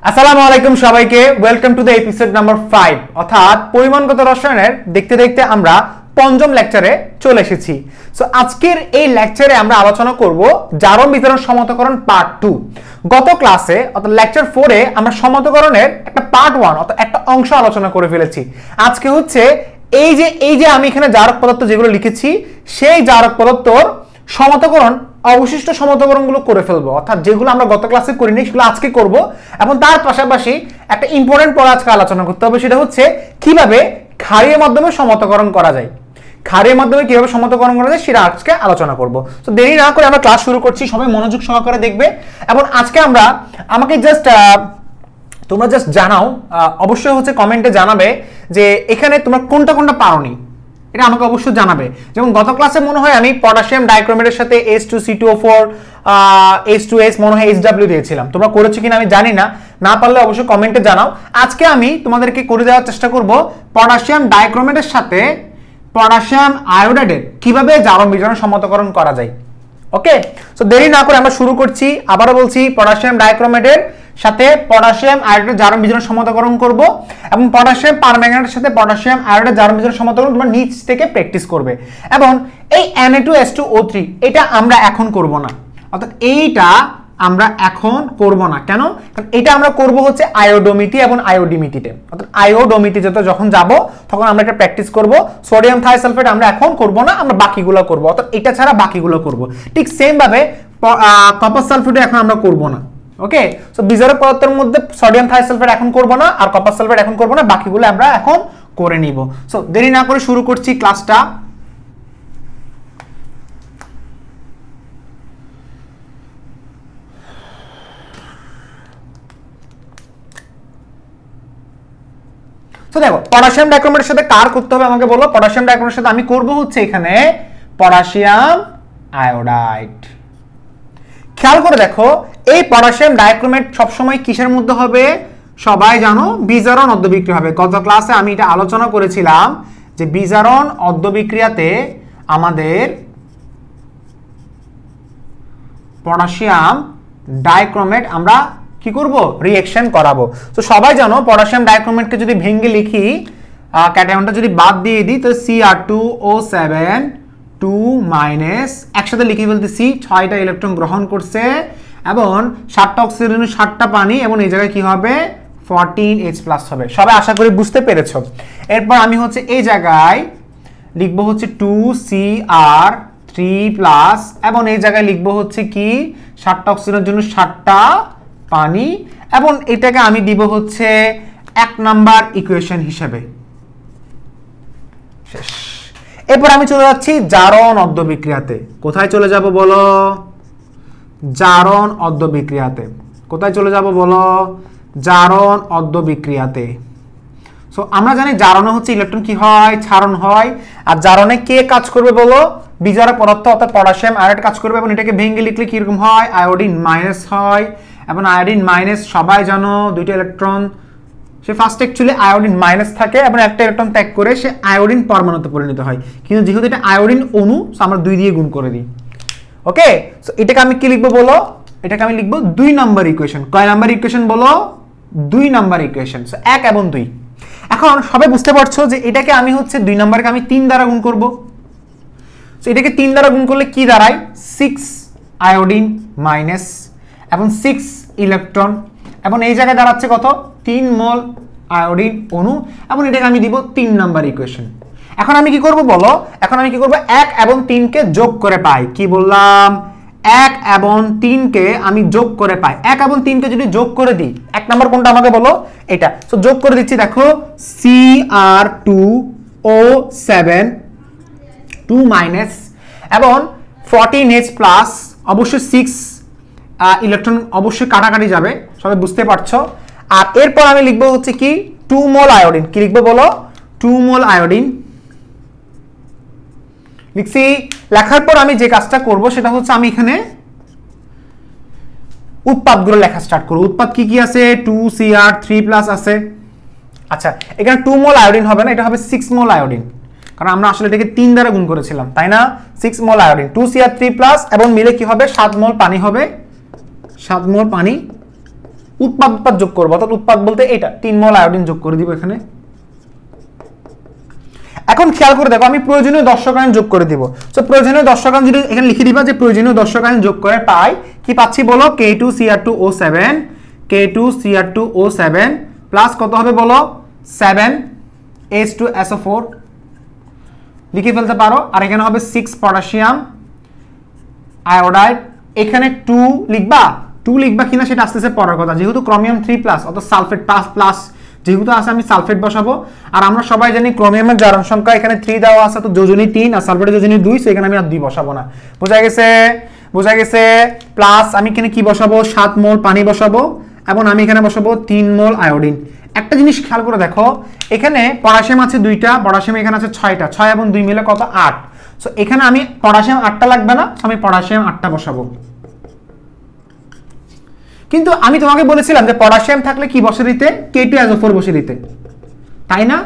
আসসালামু আলাইকুম সবাইকে, welcome to the episode number 5 অর্থাৎ পরিমাণগত রসায়নের দেখতে দেখতে আমরা পঞ্চম লেকচারে চলে এসেছি। সো আজকের এই লেকচারে আমরা আলোচনা করব জারণ বিতরণ সমতকরণ পার্ট 2। গত ক্লাসে অর্থাৎ লেকচার 4 এ আমরা সমতকরণের একটা পার্ট 1 অর্থাৎ একটা অংশ আলোচনা করে ফেলেছি। আজকে হচ্ছে এই যে আমি এখানে জারক পদার্থ যেগুলো লিখেছি সেই জারক পদার্থর সমতকরণ অবশিষ্ট সমতকরণগুলো করে ফেলবো, অর্থাৎ যেগুলো আমরা গত ক্লাসে করিনি সেগুলো আজকে করব। এবং তার পাশাপাশি একটা ইম্পর্টেন্ট পড়া আজকে আলোচনা করতে হবে, সেটা হচ্ছে কিভাবে ক্ষারীয় মাধ্যমে সমতকরণ করা যায়। ক্ষারীয় মাধ্যমে কিভাবে সমতকরণ করা যায় সেটা আজকে আলোচনা করব। তো দেরি না করে আমরা ক্লাস শুরু করছি, সবাই মনোযোগ সহকারে দেখবে। এবং আজকে আমাকে তোমরা জাস্ট জানাও, অবশ্যই হচ্ছে কমেন্টে জানাবে যে এখানে তোমরা কোনটা কোনটা পারোনি, এটা আমাকে অবশ্যই জানাবে। যেমন গত ক্লাসে মনে হয় আমি পটাশিয়াম ডাইক্রোমেটের সাথে H2C2O4 H2S মনে হয় HW দিয়েছিলাম, তোমরা করেছো কিনা আমি জানি না, না পারলে অবশ্যই কমেন্টে জানাও। আজকে আমি তোমাদেরকে করে দেওয়ার চেষ্টা করব পটাশিয়াম ডাইক্রোমেটের সাথে পটাশিয়াম আয়োডাইডের কিভাবে জারণ বিজারণ সমতকরণ করা যায়। ওকে, সো দেরি না করে আমরা শুরু করছি। আবারও বলছি, পটাশিয়াম ডাইক্রোমেটের সাথে পটাশিয়াম আয়োডাইডের জারণ বিজারণ সমতকরণ করব এবং পটাশিয়াম পারম্যাঙ্গানেটের সাথে পটাশিয়াম আয়োডাইডের জারণ বিজারণ সমতকরণ তোমরা নিচ থেকে প্র্যাকটিস করবে। এবং এই Na2S2O3 এটা আমরা এখন করব না, অর্থাৎ এইটা আমরা এখন করব না। কেন? কারণ এটা আমরা করব হচ্ছে আয়োডোমিটি এবং আয়োডিমিটিতে, অর্থাৎ আয়োডোমিটিতে যখন যাব তখন আমরা এটা প্র্যাকটিস করব। সোডিয়াম থাইসালফেট আমরা এখন করব না, আমরা বাকিগুলো করব, অর্থাৎ এটা ছাড়া বাকিগুলো করব। ঠিক সেম ভাবে কপার সালফেট এখন আমরা করব না। ওকে, সো বিজারক পদার্থের মধ্যে সোডিয়াম থাইসালফেট এখন করব না, আর কপার সালফেট এখন করব না, বাকিগুলো আমরা এখন করে নিব। সো দেরি না করে শুরু করছি ক্লাসটা। তো দেখো, পটাশিয়াম ডাইক্রোমেটের সাথে কার করতে হবে আমাকে বলো। পটাশিয়াম ডাইক্রোমেটের সাথে আমি করব হচ্ছে এখানে পটাশিয়াম আয়োডাইড। খেয়াল করে দেখো, এই পটাশিয়াম ডাইক্রোমেট সবসময় কিসের মধ্যে হবে? সবাই জানো, বিজারণ অর্ধবিক্রিয়া হবে। গত ক্লাসে আমি এটা আলোচনা করেছিলাম যে বিজারণ অর্ধবিক্রিয়াতে আমাদের পটাশিয়াম ডাইক্রোমেট আমরা কি করব? রিঅ্যাকশন করাবো। তো সবাই জানো, পটাশিয়াম ডাইক্রোমেটকে যদি ভেঙে লিখি, ক্যাটায়নটা যদি বাদ দিয়ে দিই, তো Cr2O7 2- একসাথে লিখে ফেলতেছি, 6টা ইলেকট্রন গ্রহণ করছে এবং 7টা অক্সিজেন 7টা পানি, এবং এই জায়গায় কি হবে? 14H+ হবে। সবাই আশা করি বুঝতে পেরেছো। এরপর আমি হচ্ছে এই জায়গায় লিখবো হচ্ছে 2Cr3+, এবং এই জায়গায় লিখবো হচ্ছে কি 7টা অক্সিজেনের জন্য 7টা পানি, এবং এটাকে আমি দিব হচ্ছে 1 নাম্বার ইকুয়েশন হিসেবে। শেষ। এরপর আমি চলে যাচ্ছি জারণ অর্ধবিক্রিয়াতে। কোথায় চলে যাব বলো? জারণ অর্ধবিক্রিয়াতে। কোথায় চলে যাব বলো? জারণ অর্ধবিক্রিয়াতে। সো আমরা জানি জারণে হচ্ছে ইলেকট্রন কি হয়? ছাড়ন হয়। আর জারণে কে কাজ করবে বলো? বিজারক পদার্থ অর্থাৎ পটাশিয়াম আয়োডাইড কাজ করবে, এবং এটাকে ভেঙে লিখলে কিরকম হয়? আয়োডিন মাইনাস হয়। এবং আয়োডিন মাইনাস সবাই জানো, দুইটা ইলেকট্রন, সে ফার্স্ট অ্যাকচুয়ালি আয়োডিন মাইনাস থাকে এবং একটা ইলেকট্রন ত্যাগ করে সে আয়োডিন পরমাণুতে পরিণত হয়। কিন্তু যেহেতু এটা আয়োডিন অণু, আমরা 2 দিয়ে গুণ করে দিই। ওকে, সো এটাকে আমি কি লিখবো বলো? এটাকে আমি লিখবো 2 নাম্বার ইকুয়েশন। কয় নাম্বার ইকুয়েশন বলো? 2 নাম্বার ইকুয়েশন। সো 1 এবং 2। এখন সবাই বুঝতে পারছো যে এটাকে আমি হচ্ছে 2 নাম্বারকে আমি 3 দ্বারা গুণ করব। সো এটাকে 3 দ্বারা গুণ করলে কি দাঁড়ায়? 6 আয়োডিন মাইনাস এবং 6 ইলেকট্রন, এবং এই জায়গায় দাঁড়াচ্ছে কত? 3 মোল আয়োডিন অণু, এবং এটাকে আমি দিব 3 নাম্বার ইকুয়েশন। এখন আমি কি করব বলো? এখন আমি কি করব? 1 এবং 3 কে যোগ করে পাই। কি বললাম? 1 এবং 3 কে আমি যোগ করে পাই। 1 এবং 3 কে যদি যোগ করে দিই, 1 নাম্বার কোনটা আমাকে বলো? এটা। সো যোগ করে দিচ্ছি, দেখো Cr2O7 2- এবং 14H+, অবশ্যই 6 ইলেকট্রন অবশ্যই কাটাকাটি যাবে, সবাই বুঝতে পারছো। আর এরপর আমি লিখবো হচ্ছে কি 2 মোল আয়োডিন। কি লিখবো বলো? 2 মোল আয়োডিন লিখছি। লেখার পর আমি যে কাজটা করব সেটা হচ্ছে আমি এখানে উৎপাদগুলো লেখা স্টার্ট করব। উৎপাদ কি কি আছে? 2Cr3+ আছে। আচ্ছা, এখানে 2 মোল আয়োডিন হবে না, এটা হবে 6 মোল আয়োডিন, কারণ আমরা আসলে এটাকে 3 দ্বারা গুণ করেছিলাম, তাই না? 6 মোল আয়োডিন, 2Cr3+ এবং মিলে কি হবে? 7 মোল পানি হবে। 7 মোল পানি উৎপাদ যোগ করব, অর্থাৎ উৎপাদ বলতে এটা 3 মোল আয়োডিন যোগ করে দিব এখানে। এখন খেয়াল করে দেখো আমি প্রয়োজনীয় দর্শক আয়ন যোগ করে দিব। সো প্রয়োজনীয় দর্শক আয়ন যদি এখানে লিখে দিবা যে প্রয়োজনীয় দর্শক আয়ন যোগ করে পাই কি পাচ্ছি বলো, K2Cr2O7 K2Cr2O7 প্লাস কত হবে বলো 7H2SO4 লিখে ফেলতে পারো। আর এখানে হবে 6 পটাশিয়াম আয়োডাইড। এখানে 2 লিখবা কিনা সেটা আস্তে আস্তে পরের কথা, যেহেতু ক্রোমিয়াম 3+ অর্থাৎ সালফেট প্লাস যেহেতু আছে আমি সালফেট বসাবো। আর আমরা সবাই জানি ক্রোমিয়ামের জারণ সংখ্যা এখানে 3 দেওয়া আছে, তো যোজনী 3 আর সালফেটের যোজনী 2, সো এখানে আমি আর 2 বসাবো না। বোঝা গেছে। প্লাস আমি এখানে কি বসাবো 7 মোল পানি বসাবো এবং আমি এখানে বসাবো 3 মোল আয়োডিন। একটা জিনিস খেয়াল করে দেখো এখানে পটাশিয়াম আছে 2টা, পটাশিয়াম এখানে আছে 6টা, 6 এবং 2 মিলে কত 8। সো এখানে আমি পটাশিয়াম 8টা লাগবে না, আমি পটাশিয়াম 8টা বসাবো। কিন্তু আমি তোমাকে বলেছিলাম যে পটাশিয়াম থাকলে কি বসে দিতে, K2SO4 বসে দিতে, তাই না?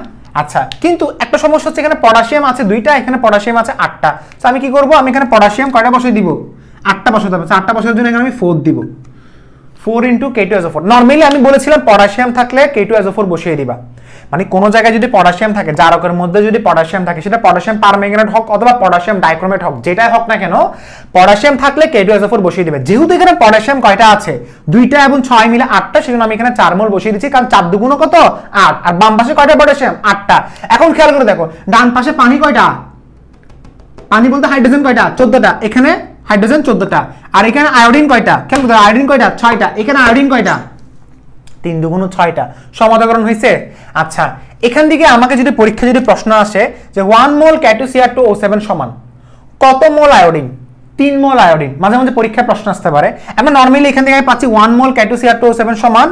আচ্ছা, কিন্তু একটা সমস্যা হচ্ছে এখানে পটাশিয়াম আছে 2টা, এখানে পটাশিয়াম আছে 8টা। সো আমি কি করব, আমি এখানে পটাশিয়াম কয়টা বসিয়ে দিব, 8টা বসাতে হবে। 8টা বসানোর জন্য এখানে আমি 4 দিব, 4 × K2SO4। নরমালি আমি বলেছিলাম পটাশিয়াম থাকলে K2SO4 বসিয়ে দিবা, মানে কোন জায়গায় যদি পটাশিয়াম থাকে, জারকের মধ্যে যদি পটাশিয়াম থাকে, সেটা পটাশিয়াম পারম্যাঙ্গানেট হোক অথবা পটাশিয়াম ডাইক্রোমেট হোক, যেটাই হোক না কেন পটাশিয়াম থাকলে K2SO4 বসিয়ে দিবে। যেহেতু এখানে পটাশিয়াম কয়টা আছে 2টা এবং 6 মিলে 8টা, সেজন্য আমি এখানে 4 মোল বসিয়ে দিচ্ছি, কারণ 4 দুগুণ কত 8। আর বাম পাশে কয়টা পটাশিয়াম 8টা। এখন খেয়াল করে দেখো ডান পাশে পানি কয়টা, পানি বলতে হাইড্রোজেন কয়টা 14টা, এখানে হাইড্রোজেন 14টা। আর এখানে আয়োডিন কয়টা, খেয়াল করে আয়োডিন কয়টা 6টা, এখানে আয়োডিন কয়টা 3 দুগুণ 6টা। সমাধান হয়েছে? আচ্ছা, এখান থেকে আমাকে যদি পরীক্ষা যদি প্রশ্ন আসে যে 1 মোল K2Cr2O7 সমান কত মোল আয়োডিন, 3 মোল আয়োডিন, মাঝে মাঝে পরীক্ষায় প্রশ্ন আসতে পারে। আমরা নরমালি এখান থেকে আমি পাচ্ছি 1 মোল K2Cr2O7 সমান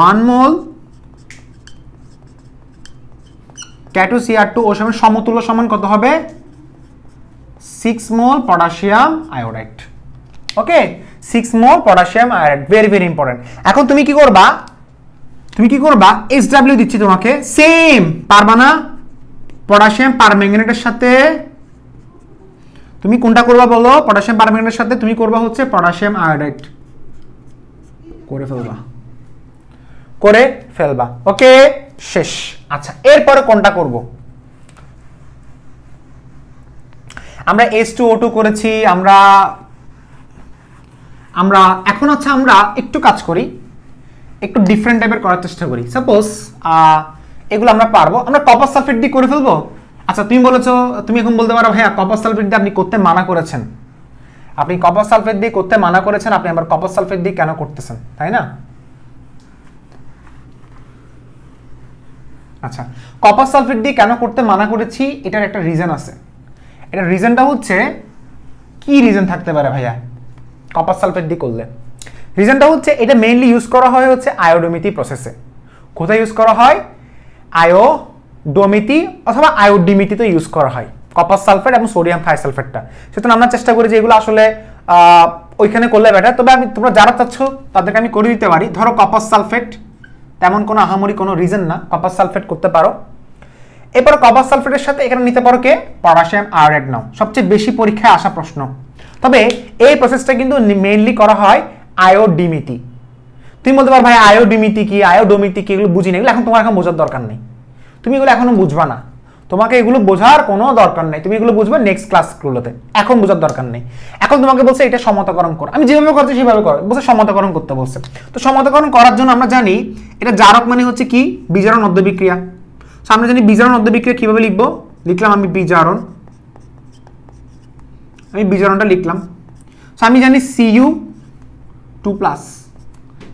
1 মোল K2Cr2O7 সমতুল্য সমান কত হবে 6 মোল পটাশিয়াম আয়োডাইড। ওকে, 6 মোল potassium iodide, very very important. এখন তুমি কি করবা SW দিচ্ছি তোমাকে, সেম পারবা না পটাশিয়াম পারম্যাঙ্গানেটের সাথে তুমি কোনটা করবা বলো, পটাশিয়াম পারম্যাঙ্গানেটের সাথে তুমি করবা হচ্ছে পটাশিয়াম আয়োডাইড করে ফেলবা। ওকে, শেষ। আচ্ছা, এরপরে কোনটা করব, আমরা H2O2 করেছি, আমরা এখন আচ্ছা আমরা একটু কাজ করি, একটু ডিফারেন্ট টাইপের করার চেষ্টা করি। সাপোজ এগুলো আমরা পারবো, আমরা কপার সালফেট দিয়ে করে ফেলবো। আচ্ছা, তুমি বলেছো, তুমি এখন বলতে পারো ভাইয়া কপার সালফেট দিয়ে আপনি করতে মানা করেছেন, আপনি কপার সালফেট দিয়ে করতে মানা করেছেন, আপনি আবার কপার সালফেট দিয়ে কেন করতেছেন, তাই না? আচ্ছা, কপার সালফেট দিয়ে কেন করতে মানা করেছি এটার একটা রিজন আছে। এটার রিজনটা হচ্ছে, কি রিজন থাকতে পারে ভাইয়া কপার সালফেট দিয়ে করলে? রিজনটা হচ্ছে এটা মেইনলি ইউজ করা হয় হচ্ছে আয়োডোমিতি প্রসেসে। কোথায় ইউজ করা হয়? আয়োডোমিতি অথবা আয়োডিমিতিতে ইউজ করা হয় কপার সালফেট এবং সোডিয়াম থাইসালফেটটা। সুতরাং আমরা চেষ্টা করি যে এগুলো আসলে ওইখানে করলে বেটার। তবে আমি তোমরা যারা চাচ্ছ তাদেরকে আমি করে দিতে পারি। ধরো কপার সালফেট, তেমন কোনো আহামরি কোনো রিজন না, কপার সালফেট করতে পারো। এরপর কপার সালফেটের সাথে এখানে নিতে পারো কে, পটাশিয়াম আয়োডাইড নাও, সবচেয়ে বেশি পরীক্ষায় আসা প্রশ্ন। তবে এই প্রসেসটা কিন্তু মেইনলি করা হয় আয়োডিমিতি। তুমি বলতে পারো ভাই আয়োডিমিতি কি, আয়োডোমিতি কি, এগুলো বুঝি না, এগুলো এখন তোমার এখন বোঝার দরকার নেই, তুমি এগুলো এখনো বুঝবা না, তোমাকে এগুলো বোঝার কোনো দরকার নেই, তুমি এগুলো বুঝবে নেক্সট ক্লাসগুলোতে, এখন বোঝার দরকার নেই। এখন তোমাকে বলছে এটা সমতাকরণ করো, আমি যেভাবে করছি সেভাবে করো, বলছে সমতাকরণ করতে বলছে। তো সমতাকরণ করার জন্য আমরা জানি এটা জারক মানে হচ্ছে কি, বিজারণ অদ্যবিক্রিয়া। আমরা জানি বিজারণ অদ্যবিক্রিয়া কিভাবে লিখবো, লিখলাম আমি বিজারণটা লিখলাম। আমি জানি Cu2+,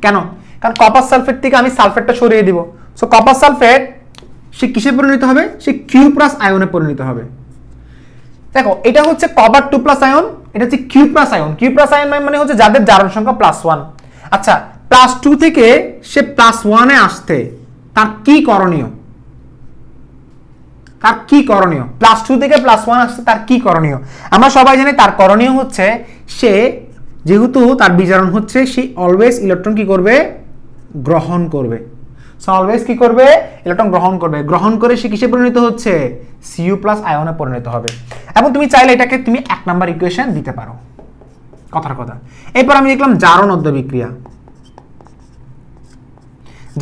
কেন? কারণ কপার সালফেট থেকে আমি সালফেটটা সরিয়ে দিব। সো কপার সালফেট সে কিসে পরিণত হবে, সে Q+ আয়নে পরিণত হবে। দেখো এটা হচ্ছে কপার 2+ আয়ন, এটা হচ্ছে Q+ আয়ন। Q+ আয়ন মানে হচ্ছে যাদের জারণ সংখ্যা +1। আচ্ছা, +2 থেকে সে +1 এ আসতে তার কি করণীয়, +2 থেকে +1 আসতে তার কি করণীয়? আমরা সবাই জানি তার করণীয় হচ্ছে, সে যেহেতু তার বিজারণ হচ্ছে, সে অলওয়েজ ইলেকট্রন কি করবে, গ্রহণ করবে। সো অলওয়েজ কি করবে, ইলেকট্রন গ্রহণ করবে। গ্রহণ করে সে কিসে পরিণত হচ্ছে, Cu+ আয়নে পরিণত হবে। এবং তুমি চাইলে এটাকে তুমি 1 নাম্বার ইকুয়েশন দিতে পারো, কথার কথা। এরপর আমি লিখলাম জারণ অদ্যবিক্রিয়া।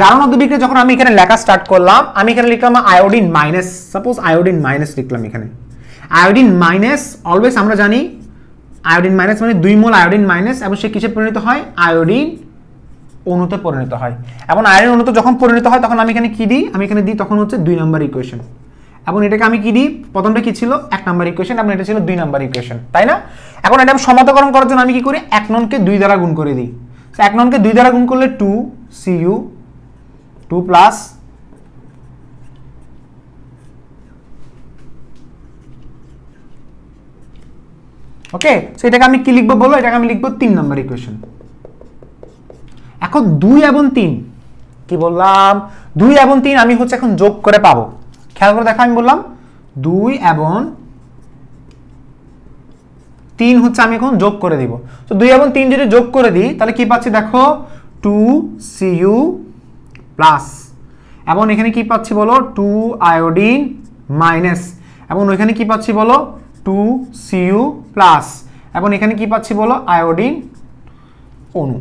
জারণ উদ্দীপকে যখন আমি এখানে লেখা স্টার্ট করলাম, আমি এখানে লিখলাম iodine minus, suppose iodine minus লিখলাম এখানে। আয়োডিন মাইনাস, অলওয়েজ আমরা জানি আয়োডিন মাইনাস মানে 2 মোল আয়োডিন মাইনাস, এবং সে কিসে পরিণত হয়? আয়োডিন অণুতে পরিণত হয়। এবং আয়োডিন অণুতে যখন পরিণত হয় তখন আমি এখানে কি দিই? আমি এখানে দিই তখন হচ্ছে 2 নম্বর ইকুয়েশন। এবং এটাকে আমি কি দিই? প্রথমটা কি ছিল? 1 নম্বর ইকুয়েশন, এবং এটা ছিল 2 নম্বর ইকুয়েশন, তাই না? এখন এটা আমি সমান্তরালকরণ করার জন্য আমি কি করি? 1 ননকে 2 দ্বারা গুণ করে দিই। 1 ননকে 2 দ্বারা গুণ করলে 2Cu 2 প্লাস ওকে। সো এটাকে আমি কি লিখবো বলো? এটাকে আমি লিখবো 3 নম্বর ইকুয়েশন। এখন 2 এবং 3 কি বললাম? 2 এবং 3 আমি হচ্ছে এখন যোগ করে পাবো। খেয়াল করে দেখো, আমি বললাম 2 এবং 3 হচ্ছে আমি এখন যোগ করে দিব। তো 2 এবং 3 যদি যোগ করে দিই তাহলে কি পাচ্ছি দেখো? 2Cu প্লাস, এবং এখানে কি পাচ্ছি বলো? 2 আয়োডিন মাইনাস, এবং ওইখানে কি পাচ্ছি বলো? 2Cu প্লাস, এবং এখানে কি পাচ্ছি বলো? আয়োডিন অণু।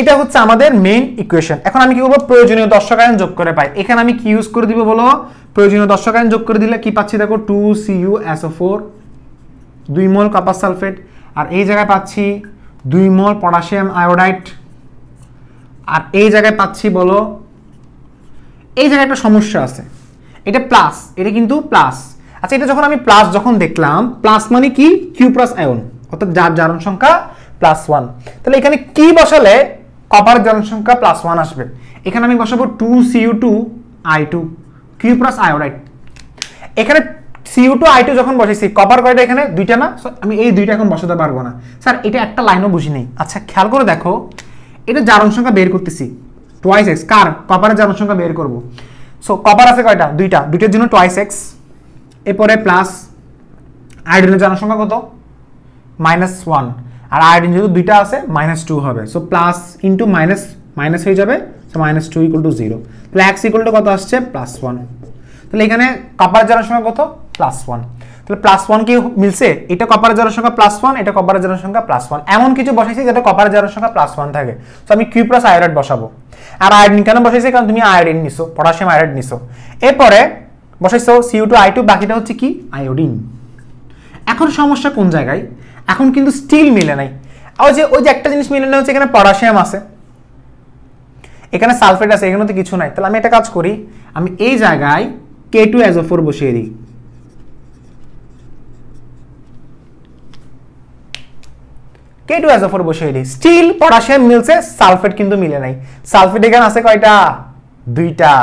এটা হচ্ছে আমাদের মেইন ইকুয়েশন। এখন আমি কি করব? প্রয়োজনীয় দর্শক আয়ন যোগ করে পাই। এখানে আমি কি ইউজ করে দিব বলো? প্রয়োজনীয় দর্শক আয়ন যোগ করে দিলে কি পাচ্ছি দেখো? 2CuSO4, 2 মোল কপার সালফেট, আর এই জায়গায় পাচ্ছি 2 মোল পটাশিয়াম আয়োডাইড, আর এই জায়গায় পাচ্ছি বলো, এই জায়গায় একটা সমস্যা আছে, এটা প্লাস, এটা কিন্তু প্লাস। আচ্ছা, এটা যখন আমি প্লাস যখন দেখলাম, প্লাস মানে কি? কিউ প্লাস আয়ন, অর্থাৎ যার জারণ সংখ্যা +1। তাহলে এখানে কি বসালে কপার জারণ সংখ্যা +1 আসবে? এখানে আমি বসাবো 2Cu2I2 কিউ প্লাস আয়োডাইড। এখানে Cu2I2 যখন বসাইছি, কপার কয়টা এখানে? 2টা না? আমি এই 2টা এখন বসাতে পারবো না স্যার, এটা একটা লাইনও বুঝি নেই। আচ্ছা, খেয়াল করে দেখো, এটা জারণ সংখ্যা বের করতেছি 2x, কার? কপারের জারণ সংখ্যা বের করব। সো কপার আছে কয়টা? 2টা, 2টার জন্য 2x, এরপরে প্লাস আয়োডিনের জারণ সংখ্যা কত? -1, আর আয়োডিন যেহেতু 2টা আছে -2 হবে। So plus into minus minus হয়ে যাবে, সো -2 = 0। তাহলে x = কত আসছে? +1। তাহলে এখানে কপারের জারণ সংখ্যা কত? +1। তাহলে +1 কি মিলছে? এটা কপারের জারণ সংখ্যা +1, এটা কপারের জারণ সংখ্যা +1। এমন কিছু বসাইছি যেটা কপারের জারণ সংখ্যা +1 থাকে। সো আমি কিউ প্লাস আয়োডাইড বসাবো। আর আয়োডিন কেন বসাইছি? কারণ তুমি আয়োডিন নিছো, পটাশিয়াম আয়োডাইড নিছো। এরপরে বসাইছো Cu2I2, বাকিটা হচ্ছে কি? আয়োডিন। এখন সমস্যা কোন জায়গায়? এখন কিন্তু স্টিল মিলে নাই। ওই যে একটা জিনিস মিলে না হচ্ছে, এখানে পটাশিয়াম আছে, এখানে সালফেট আছে, এখানে তো কিছু নাই। তাহলে আমি একটা কাজ করি, আমি এই জায়গায় K2SO4 বসিয়ে দিই। K2SO4 বসিয়ে দিই, স্টিল পটাশিয়াম মিলছে, সালফেট কিন্তু মিলে নাই। সালফেট এখানে আছে কয়টা? 2টা।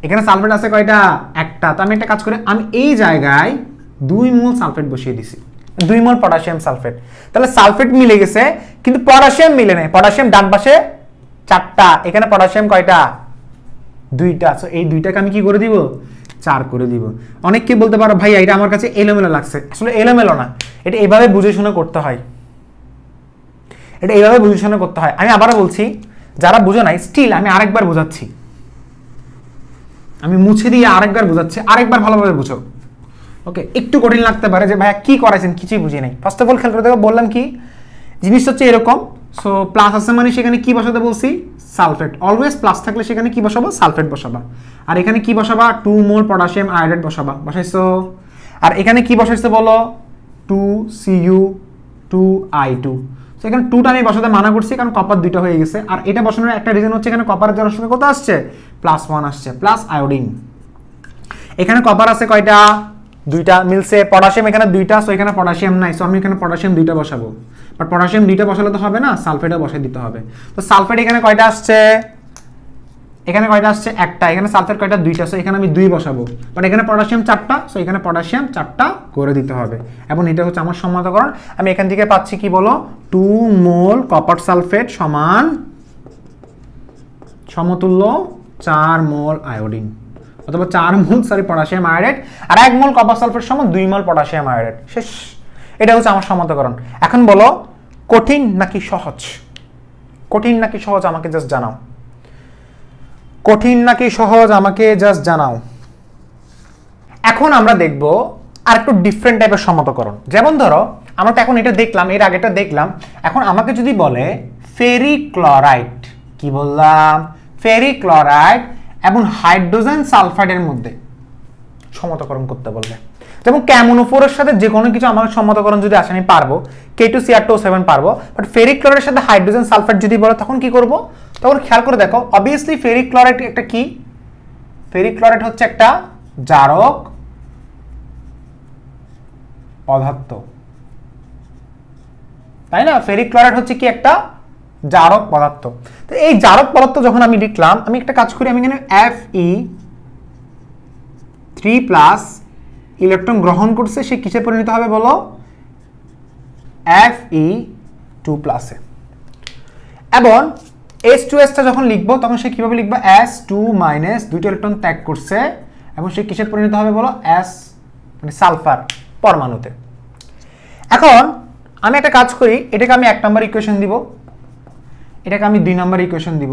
এখানে সালফেট আছে কয়টা? 1টা। তো আমি একটা কাজ করি, আমি এই জায়গায় 2 মোল সালফেট বসিয়ে দিছি, 2 মোল পটাশিয়াম সালফেট। তাহলে সালফেট মিলে গেছে, কিন্তু পটাশিয়াম মিলে নাই। পটাশিয়াম ডান পাশে 4টা, এখানে পটাশিয়াম কয়টা? 2টা। সো এই 2টাকে আমি কি করে দিব? 4 করে দিব। অনেককে বলতে পারো ভাই এটা আমার কাছে এলোমেলো লাগছে। আসলে এলোমেলো না, এটা এইভাবে বুঝে শুনে করতে হয়, এটা এইভাবে বুঝে শুনে করতে হয়। আমি আবারও বলছি, যারা বুঝো নাই, স্টিল আমি আরেকবার বোঝাচ্ছি, আমি মুছে দিয়ে আরেকবার বোঝাচ্ছি, আরেকবার ভালোভাবে বুঝো। ওকে, একটু কঠিন লাগতে পারে যে ভাইয়া কি করাইছেন, কিছুই বুঝি নাই। ফার্স্ট অফ অল খেয়াল করে দেখো, বললাম কি জিনিস হচ্ছে এরকম। সো প্লাস আছে মানে সেখানে কি বসাতে বলছি? সালফেট। অলওয়েজ প্লাস থাকলে সেখানে কি বসাবো? সালফেট বসাবা। আর এখানে কি বসাবা? 2 মোল পটাশিয়াম আয়োডাইড বসাবা। বসাইছো। আর এখানে কি বসাইছো বলো? 2Cu2I2। সো এখানে 2টা আমি বসাতে মানা করছি কারণ কপার 2টা হয়ে গেছে। আর এটা বসানোর একটা রিজন হচ্ছে, এখানে কপারের জারণ সংখ্যা কত আসছে? +1 আসছে, প্লাস আয়োডিন। এখানে কপার আছে কয়টা? 2টা মিলছে। পটাশিয়াম এখানে 2টা, সো এখানে পটাশিয়াম নাই, সো আমি এখানে পটাশিয়াম 2টা বসাবো। বাট পটাশিয়াম 2টা বসালে তো হবে না, সালফেটও বসাই দিতে হবে। তো সালফেট এখানে কয়টা আসছে? এখানে কয়টা আসছে? 1টা। এখানে সালফেট কয়টা? 2টা, সো এখানে আমি 2 বসাবো। বাট এখানে পটাশিয়াম 4টা, সো এখানে পটাশিয়াম 4টা করে দিতে হবে। এবং এটা হচ্ছে আমার সমান্তরাল। আমি এখান থেকে পাচ্ছি কি বলো? 2 মোল কপার সালফেট সমান সমতুল্য 4 মোল আয়োডিন, অথবা 4 মোল পটাশিয়াম আয়োডাইড, আর 1 মোল কপার সালফেট সমান 2 মোল পটাশিয়াম আয়োডাইড। শেষ। এটা হচ্ছে আমার সমান্তরাল। এখন বলো, কঠিন নাকি সহজ? কঠিন নাকি সহজ আমাকে জাস্ট জানাও। কঠিন নাকি সহজ আমাকে জাস্ট জানাও। এখন আমরা দেখব আর একটু ডিফারেন্ট টাইপের সমান্তরাল। যেমন ধরো, আমরা তো এখন এটা দেখলাম, এর আগেটা দেখলাম। এখন আমাকে যদি বলে ফেরিক ক্লোরাইড, কি বললাম? ফেরিক ক্লোরাইড এবং হাইড্রোজেন সালফাইডের মধ্যে সমতাকরণ করতে বলবে। যেমন ক্যামোনোফোরের সাথে যে কোনো কিছু আমার সমতাকরণ যদি আসে আমি পারবো, K2Cr2O7 পারবো, বাট ফেরিক ক্লোরাইডের সাথে হাইড্রোজেন সালফাইড যদি বলে তখন কি করব? তখন খেয়াল করে দেখো, অবভিয়াসলি ফেরিক ক্লোরাইড একটা কি? ফেরিক ক্লোরাইড হচ্ছে একটা জারক পদার্থ, তাই না? ফেরিক ক্লোরাইড হচ্ছে কি? একটা জারক পদার্থ। তো এই জারক পদার্থ যখন আমি লিখলাম, আমি একটা কাজ করি, আমি এখানে Fe3+ ইলেকট্রন গ্রহণ করছে, সে কিসে পরিণত হবে বলো? Fe2+ এ। এবং H2S টা যখন লিখবো তখন সে কিভাবে লিখবো? S2- দুইটা ইলেকট্রন ত্যাগ করছে এবং সে কিসে পরিণত হবে বলো? S মানে সালফার পরমাণুতে। এখন আমি একটা কাজ করি, এটাকে আমি 1 নম্বর ইকুয়েশন দিব, এটাকে আমি 2 নম্বর ইকুয়েশন দিব।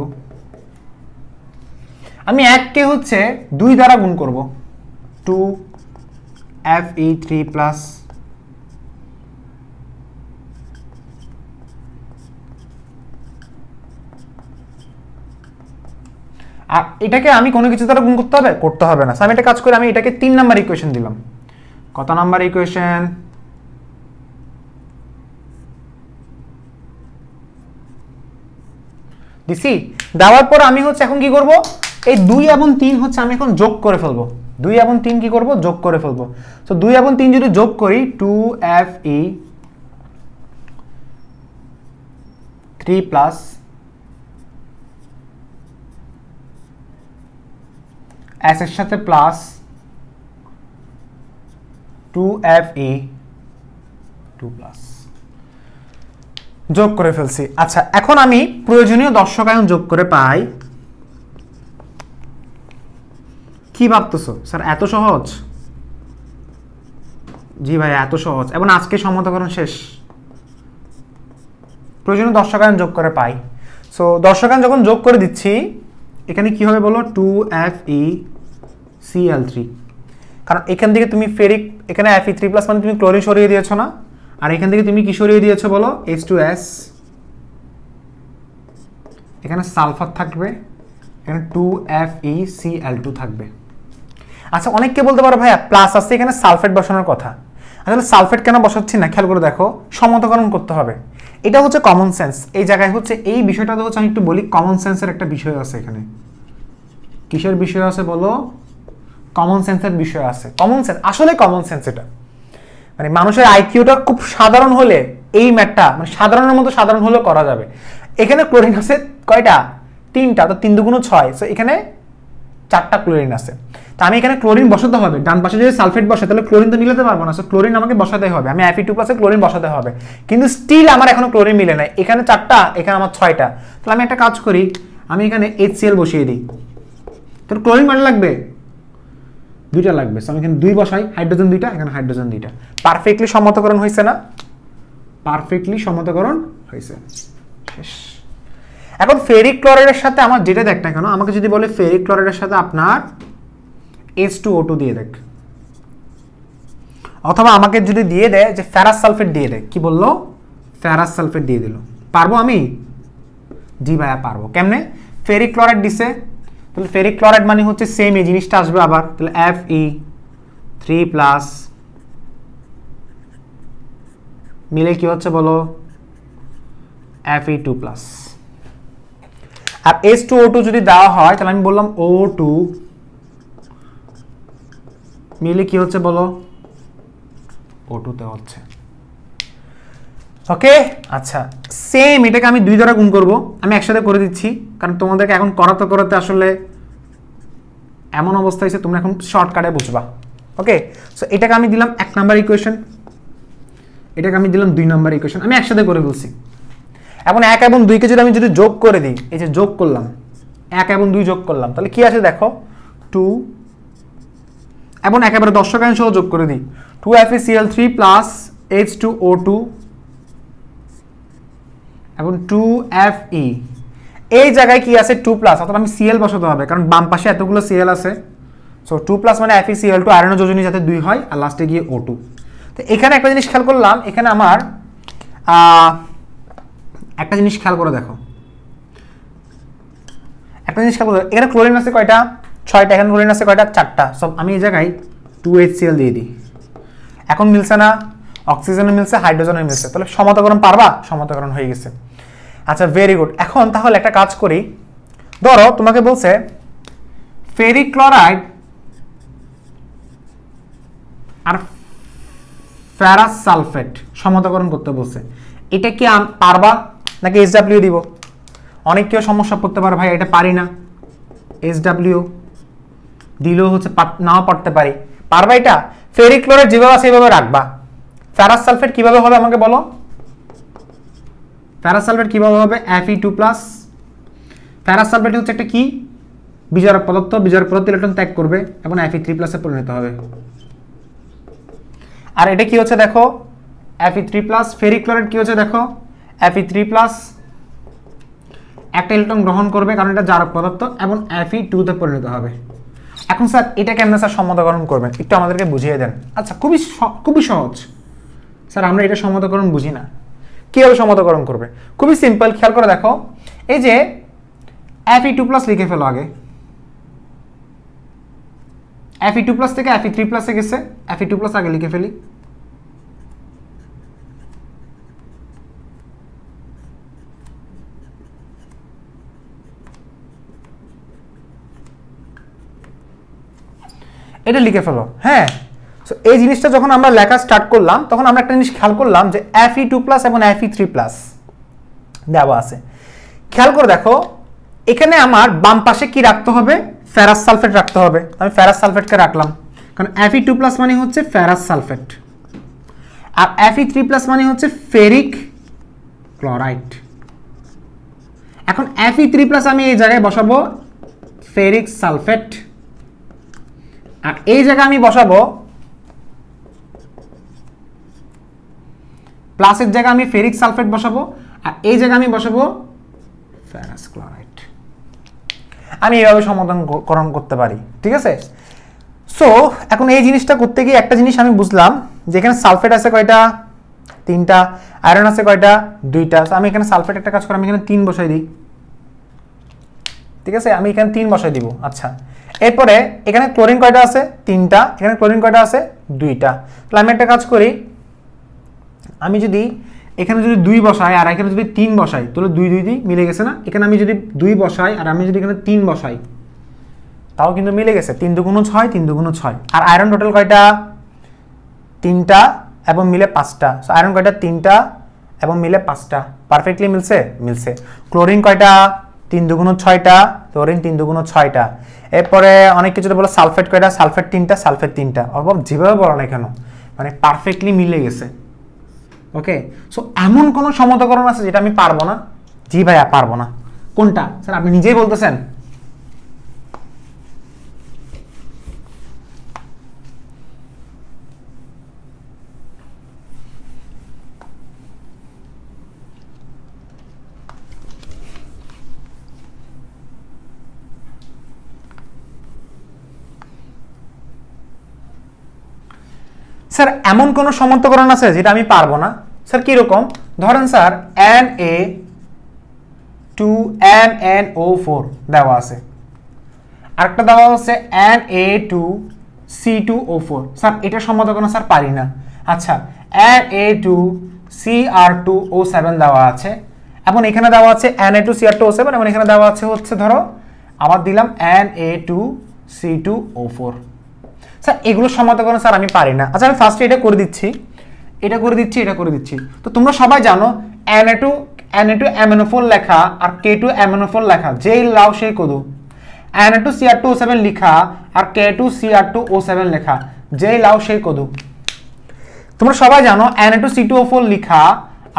আমি 1 কে হচ্ছে 2 দ্বারা গুণ করব, 2Fe3+, আর এটাকে আমি কোনো কিছু দ্বারা গুণ করতে হবে? করতে হবে না। আমি একটা কাজ করি, আমি এটাকে 3 নম্বর ইকুয়েশন দিলাম। কত নম্বর ইকুয়েশন? দিছি। দেওয়ার পর আমি হচ্ছে এখন কি করব? এই 2 এবং 3 হচ্ছে আমি এখন যোগ করে ফেলবো। 2 এবং 3 কি করব? যোগ করে ফেলবো। সো 2 এবং 3 যদি যোগ করি, 2Fe3+ S এর সাথে প্লাস 2Fe2+, যোগ করে ফেলছি। আচ্ছা, এখন আমি প্রয়োজনীয় দর্শকায়ন যোগ করে পাই। কি ভাবতেছো স্যার এত সহজ? জি ভাই এত সহজ। এবং আজকে সমতাকরণ শেষ। প্রয়োজনীয় দর্শকায়ন যোগ করে পাই। সো দর্শকায়ন যখন যোগ করে দিচ্ছি, এখানে কি হবে বলো? 2FeCl3, কারণ এখান থেকে তুমি ফেরিক, এখানে Fe3+ মানে তুমি ক্লোরিন সরিয়ে দিয়েছো না, আর এখান থেকে তুমি কি সরিয়ে দিয়েছো বলো? H2S, এখানে সালফার থাকবে, এখানে 2FeCl2 থাকবে। আচ্ছা, অনেককে বলতে পারো ভাইয়া প্লাস আছে, এখানে সালফেট বসানোর কথা। আসলে সালফেট কেন বসাচ্ছি না, খেয়াল করে দেখো, সমতাকরণ করতে হবে। এটা হচ্ছে কমন সেন্স। এই জায়গায় হচ্ছে এই বিষয়টা তো হচ্ছে, আমি একটু বলি, কমন সেন্সের একটা বিষয় আছে এখানে। কিসের বিষয় আছে বলো? কমন সেন্সের বিষয় আছে। কমন সেন্স, আসলে কমন সেন্স এটা, মানে মানুষের আইকিউটা খুব সাধারণ হলে এই ম্যাথটা মানে সাধারণের মতো সাধারণ হলেও করা যাবে। এখানে ক্লোরিন আছে কয়টা? 3টা, তো 3 দুগুণ 6, সো এখানে 4টা ক্লোরিন আছে। তো আমি এখানে ক্লোরিন বসাতে হবে। ডান পাশে যদি সালফেট বসে তাহলে ক্লোরিন তো মিলাতে পারবো না, সো ক্লোরিন আমাকে বসাতে হবে। আমি Fe2+ এ ক্লোরিন বসাতে হবে, কিন্তু স্টিল আমার এখনো ক্লোরিন মিলে নাই। এখানে 4টা, এখানে আমার 6টা। তাহলে আমি একটা কাজ করি, আমি এখানে HCl বসিয়ে দিই। তাহলে ক্লোরিন মানে লাগবে 2টা লাগবে, সো আমি এখানে 2 বসাই, হাইড্রোজেন 2টা, এখানে হাইড্রোজেন 2টা। পারফেক্টলি সমতাকরণ হয়েছে না? পারফেক্টলি সমতাকরণ হয়েছে। শেষ। এখন ফেরিক ক্লোরাইডের সাথে আমার যেটা দেখ না কেন, আমাকে যদি বলে ফেরিক ক্লোরাইডের সাথে আপনার H2O2 দিয়ে দেখ, অথবা আমাকে যদি দিয়ে দেয় যে ফেরাস সালফেট দিয়ে দেয়, কি বললো? ফেরাস সালফেট দিয়ে দিল, পারবো আমি? জি ভাইয়া পারবো। কেমনে? ফেরিক ক্লোরাইড দিছে, তাহলে ফেরিক ক্লোরাইড মানে হচ্ছে সেম এই জিনিসটা আসবে আবার, তাহলে Fe3+ মিলে কি হচ্ছে বলো? Fe2+। আর H2O2 যদি দেওয়া হয় তাহলে আমি বললাম O2 মিলে কি হচ্ছে বলো? O2 তে হচ্ছে। ওকে, আচ্ছা সেম এটাকে আমি 2 দ্বারা গুণ করব। আমি একসাথে করে দিচ্ছি, কারণ তোমাদেরকে এখন করাতে করাতে আসলে এমন অবস্থা হয়েছে, তোমরা এখন শর্টকাটে বুঝবা। ওকে, সো এটাকে আমি দিলাম 1 নাম্বার ইকুয়েশন, এটাকে আমি দিলাম 2 নাম্বার ইকুয়েশন। আমি একসাথে করে বলছি। এখন 1 এবং 2 কে যদি আমি যোগ করে দিই, এই যে যোগ করলাম, 1 এবং 2 যোগ করলাম, তাহলে কি আসে দেখো? 2 এবং একেবারে দর্শকায়ন সহ যোগ করে দিই, 2FeCl3+ H2O2 এবং 2Fe। এই জায়গায় কি আছে? 2+, অর্থাৎ আমি Cl বসাতে হবে, কারণ বাম পাশে এতগুলো Cl আছে। সো 2+ মানে FeCl2, আয়রন যোজনী যাতে 2 হয়, আর লাস্টে গিয়ে O2। তো এখানে একটা জিনিস খেয়াল করলাম, এখানে আমার একটা জিনিস খেয়াল করে দেখো, একটা জিনিস খেয়াল করো, এখানে ক্লোরিন আছে কয়টা? 6টা। এখানে ক্লোরিন আছে কয়টা? 4টা। সব আমি এই জায়গায় 2HCl দিয়ে দিই। এখন মিলছে না? অক্সিজেনও মিলছে, হাইড্রোজেনও মিলছে, তাহলে সমতাকরণ পারবা? সমতাকরণ হয়ে গেছে। আচ্ছা, ভেরি গুড। এখন তাহলে একটা কাজ করি, ধরো তোমাকে বলছে ফেরিক ক্লোরাইড আর ফেরাস সালফেট সমতাকরণ করতে বলছে, এটা কি পারবা নাকি SW দিব? অনেক কেউ সমস্যা পড়তে পারে, ভাই এটা পারি না, SW দিলেও হচ্ছে নাও পারতে পারি। পারবা এটা? ফেরিক ক্লোরাইড যেভাবে আছে এইভাবে রাখবা। ফেরাস সালফেট কিভাবে হবে আমাকে বলো? ফেরাস সালফেট কিভাবে হবে? Fe2+। ফেরাস সালফেট হচ্ছে একটা কি বিজারক পদার্থ, বিজারক পদার্থ ইলেকট্রন ত্যাগ করবে এবং Fe3+ এ পরিণত হবে। আর এটা কি হচ্ছে দেখো? Fe3+। ফেরিক ক্লোরাইড কি হচ্ছে দেখো? Fe3+, একটা ইলেকট্রন গ্রহণ করবে কারণ এটা জারক পদার্থ এবং Fe2 তে পরিণত হবে। এখন স্যার এটা কেমনে স্যার সমতাকরণ করবেন একটু আমাদেরকে বুঝিয়ে দেন। আচ্ছা, খুবই সহজ স্যার, আমরা এটা সমতাকরণ বুঝি না, কিভাবে সমতাকরণ করবে? খুবই সিম্পল, খেয়াল করে দেখো, এই যে Fe2+ লিখে ফেলো আগে। Fe2+ থেকে Fe3+ এ গেছে, Fe2+ আগে লিখে ফেলি। এটা লিখে ফেলো। হ্যাঁ, সো এই জিনিসটা যখন আমরা লেখা স্টার্ট করলাম তখন আমরা একটা জিনিস খেয়াল করলাম যে Fe2+ এবং Fe3+ দেওয়া আছে। খেয়াল করে দেখো, এখানে আমার বাম পাশে কি রাখতে হবে? ফেরাস সালফেট রাখতে হবে। আমি ফেরাস সালফেটকে রাখলাম কারণ Fe2+ মানে হচ্ছে ফেরাস সালফেট আর Fe3+ মানে হচ্ছে ফেরিক ক্লোরাইড। এখন Fe3+ আমি এই জায়গায় বসাবো ফেরিক সালফেট, আর এই জায়গায় আমি বসাবো প্লাসের জায়গায় আমি ফেরিক সালফেট বসাবো, আর এই জায়গায় আমি বসাবো ফেরাস ক্লোরাইড। আমি এইভাবে সমতাকরণ করতে পারি, ঠিক আছে? সো এখন এই জিনিসটা করতে গিয়ে একটা জিনিস আমি বুঝলাম যে এখানে সালফেট আছে কয়টা? 3টা। আয়রন আছে কয়টা? 2টা। আমি এখানে সালফেট একটা কাজ করে আমি এখানে 3 বসাই দিই, ঠিক আছে? আমি এখানে 3 বসাই দিব। আচ্ছা, এরপরে এখানে ক্লোরিন কয়টা আছে? 3টা। এখানে ক্লোরিন কয়টা আছে? 2টা। তাহলে আমি একটা কাজ করি, আমি যদি এখানে যদি 2 বসাই আর এখানে যদি 3 বসাই তাহলে 2 2 দিয়ে মিলে গেছে না? এখানে আমি যদি 2 বসাই আর আমি যদি এখানে 3 বসাই তাও কিন্তু মিলে গেছে। 3 2 6, 3 2 6। আর আয়রন টোটাল কয়টা? 3টা এবং মিলে 5টা। সো আয়রন কয়টা? 3টা এবং মিলে 5টা। পারফেক্টলি মিলছে? মিলছে। ক্লোরিন কয়টা? 3 2 6টা। ক্লোরিন 3 2 6টা। এরপরে অনেক কিছু বলো সালফেট কয়টা? সালফেট 3টা, সালফেট 3টা। অভাব যেভাবে বলো না কেন, মানে পারফেক্টলি মিলে গেছে। ওকে, সো এমন কোন সমতাকরণ আছে যেটা আমি পারবো না? জি ভাইয়া পারবো না। কোনটা স্যার? আপনি নিজেই বলতেছেন। স্যার এমন কোন সমতাকরণ আছে যেটা আমি পারবো না? স্যার কি রকম? ধরেন স্যার Na2MnO4 দেওয়া আছে, আরেকটা দেওয়া আছে Na2C2O4। স্যার এটা সমতাকরণ স্যার পারি না। আচ্ছা, Na2Cr2O7 দেওয়া আছে এবং এখানে দেওয়া আছে Na2Cr2O7 এবং এখানে দেওয়া আছে হচ্ছে ধরো আবার দিলাম Na2C2O4। স্যার এগুলো সমতাকরণ স্যার আমি পারি না। আচ্ছা, আমি ফার্স্টে এটা করে দিচ্ছি, এটা করে দিচ্ছি, এটা করে দিচ্ছি। তো তোমরা সবাই জানো Na2MnO4 লেখা আর K2MnO4 লেখা যেই লাও সেই কদু। Na2Cr2O7 লেখা আর K2Cr2O7 লেখা যেই লাও সেই কদু। তোমরা সবাই জানো Na2C2O4 লেখা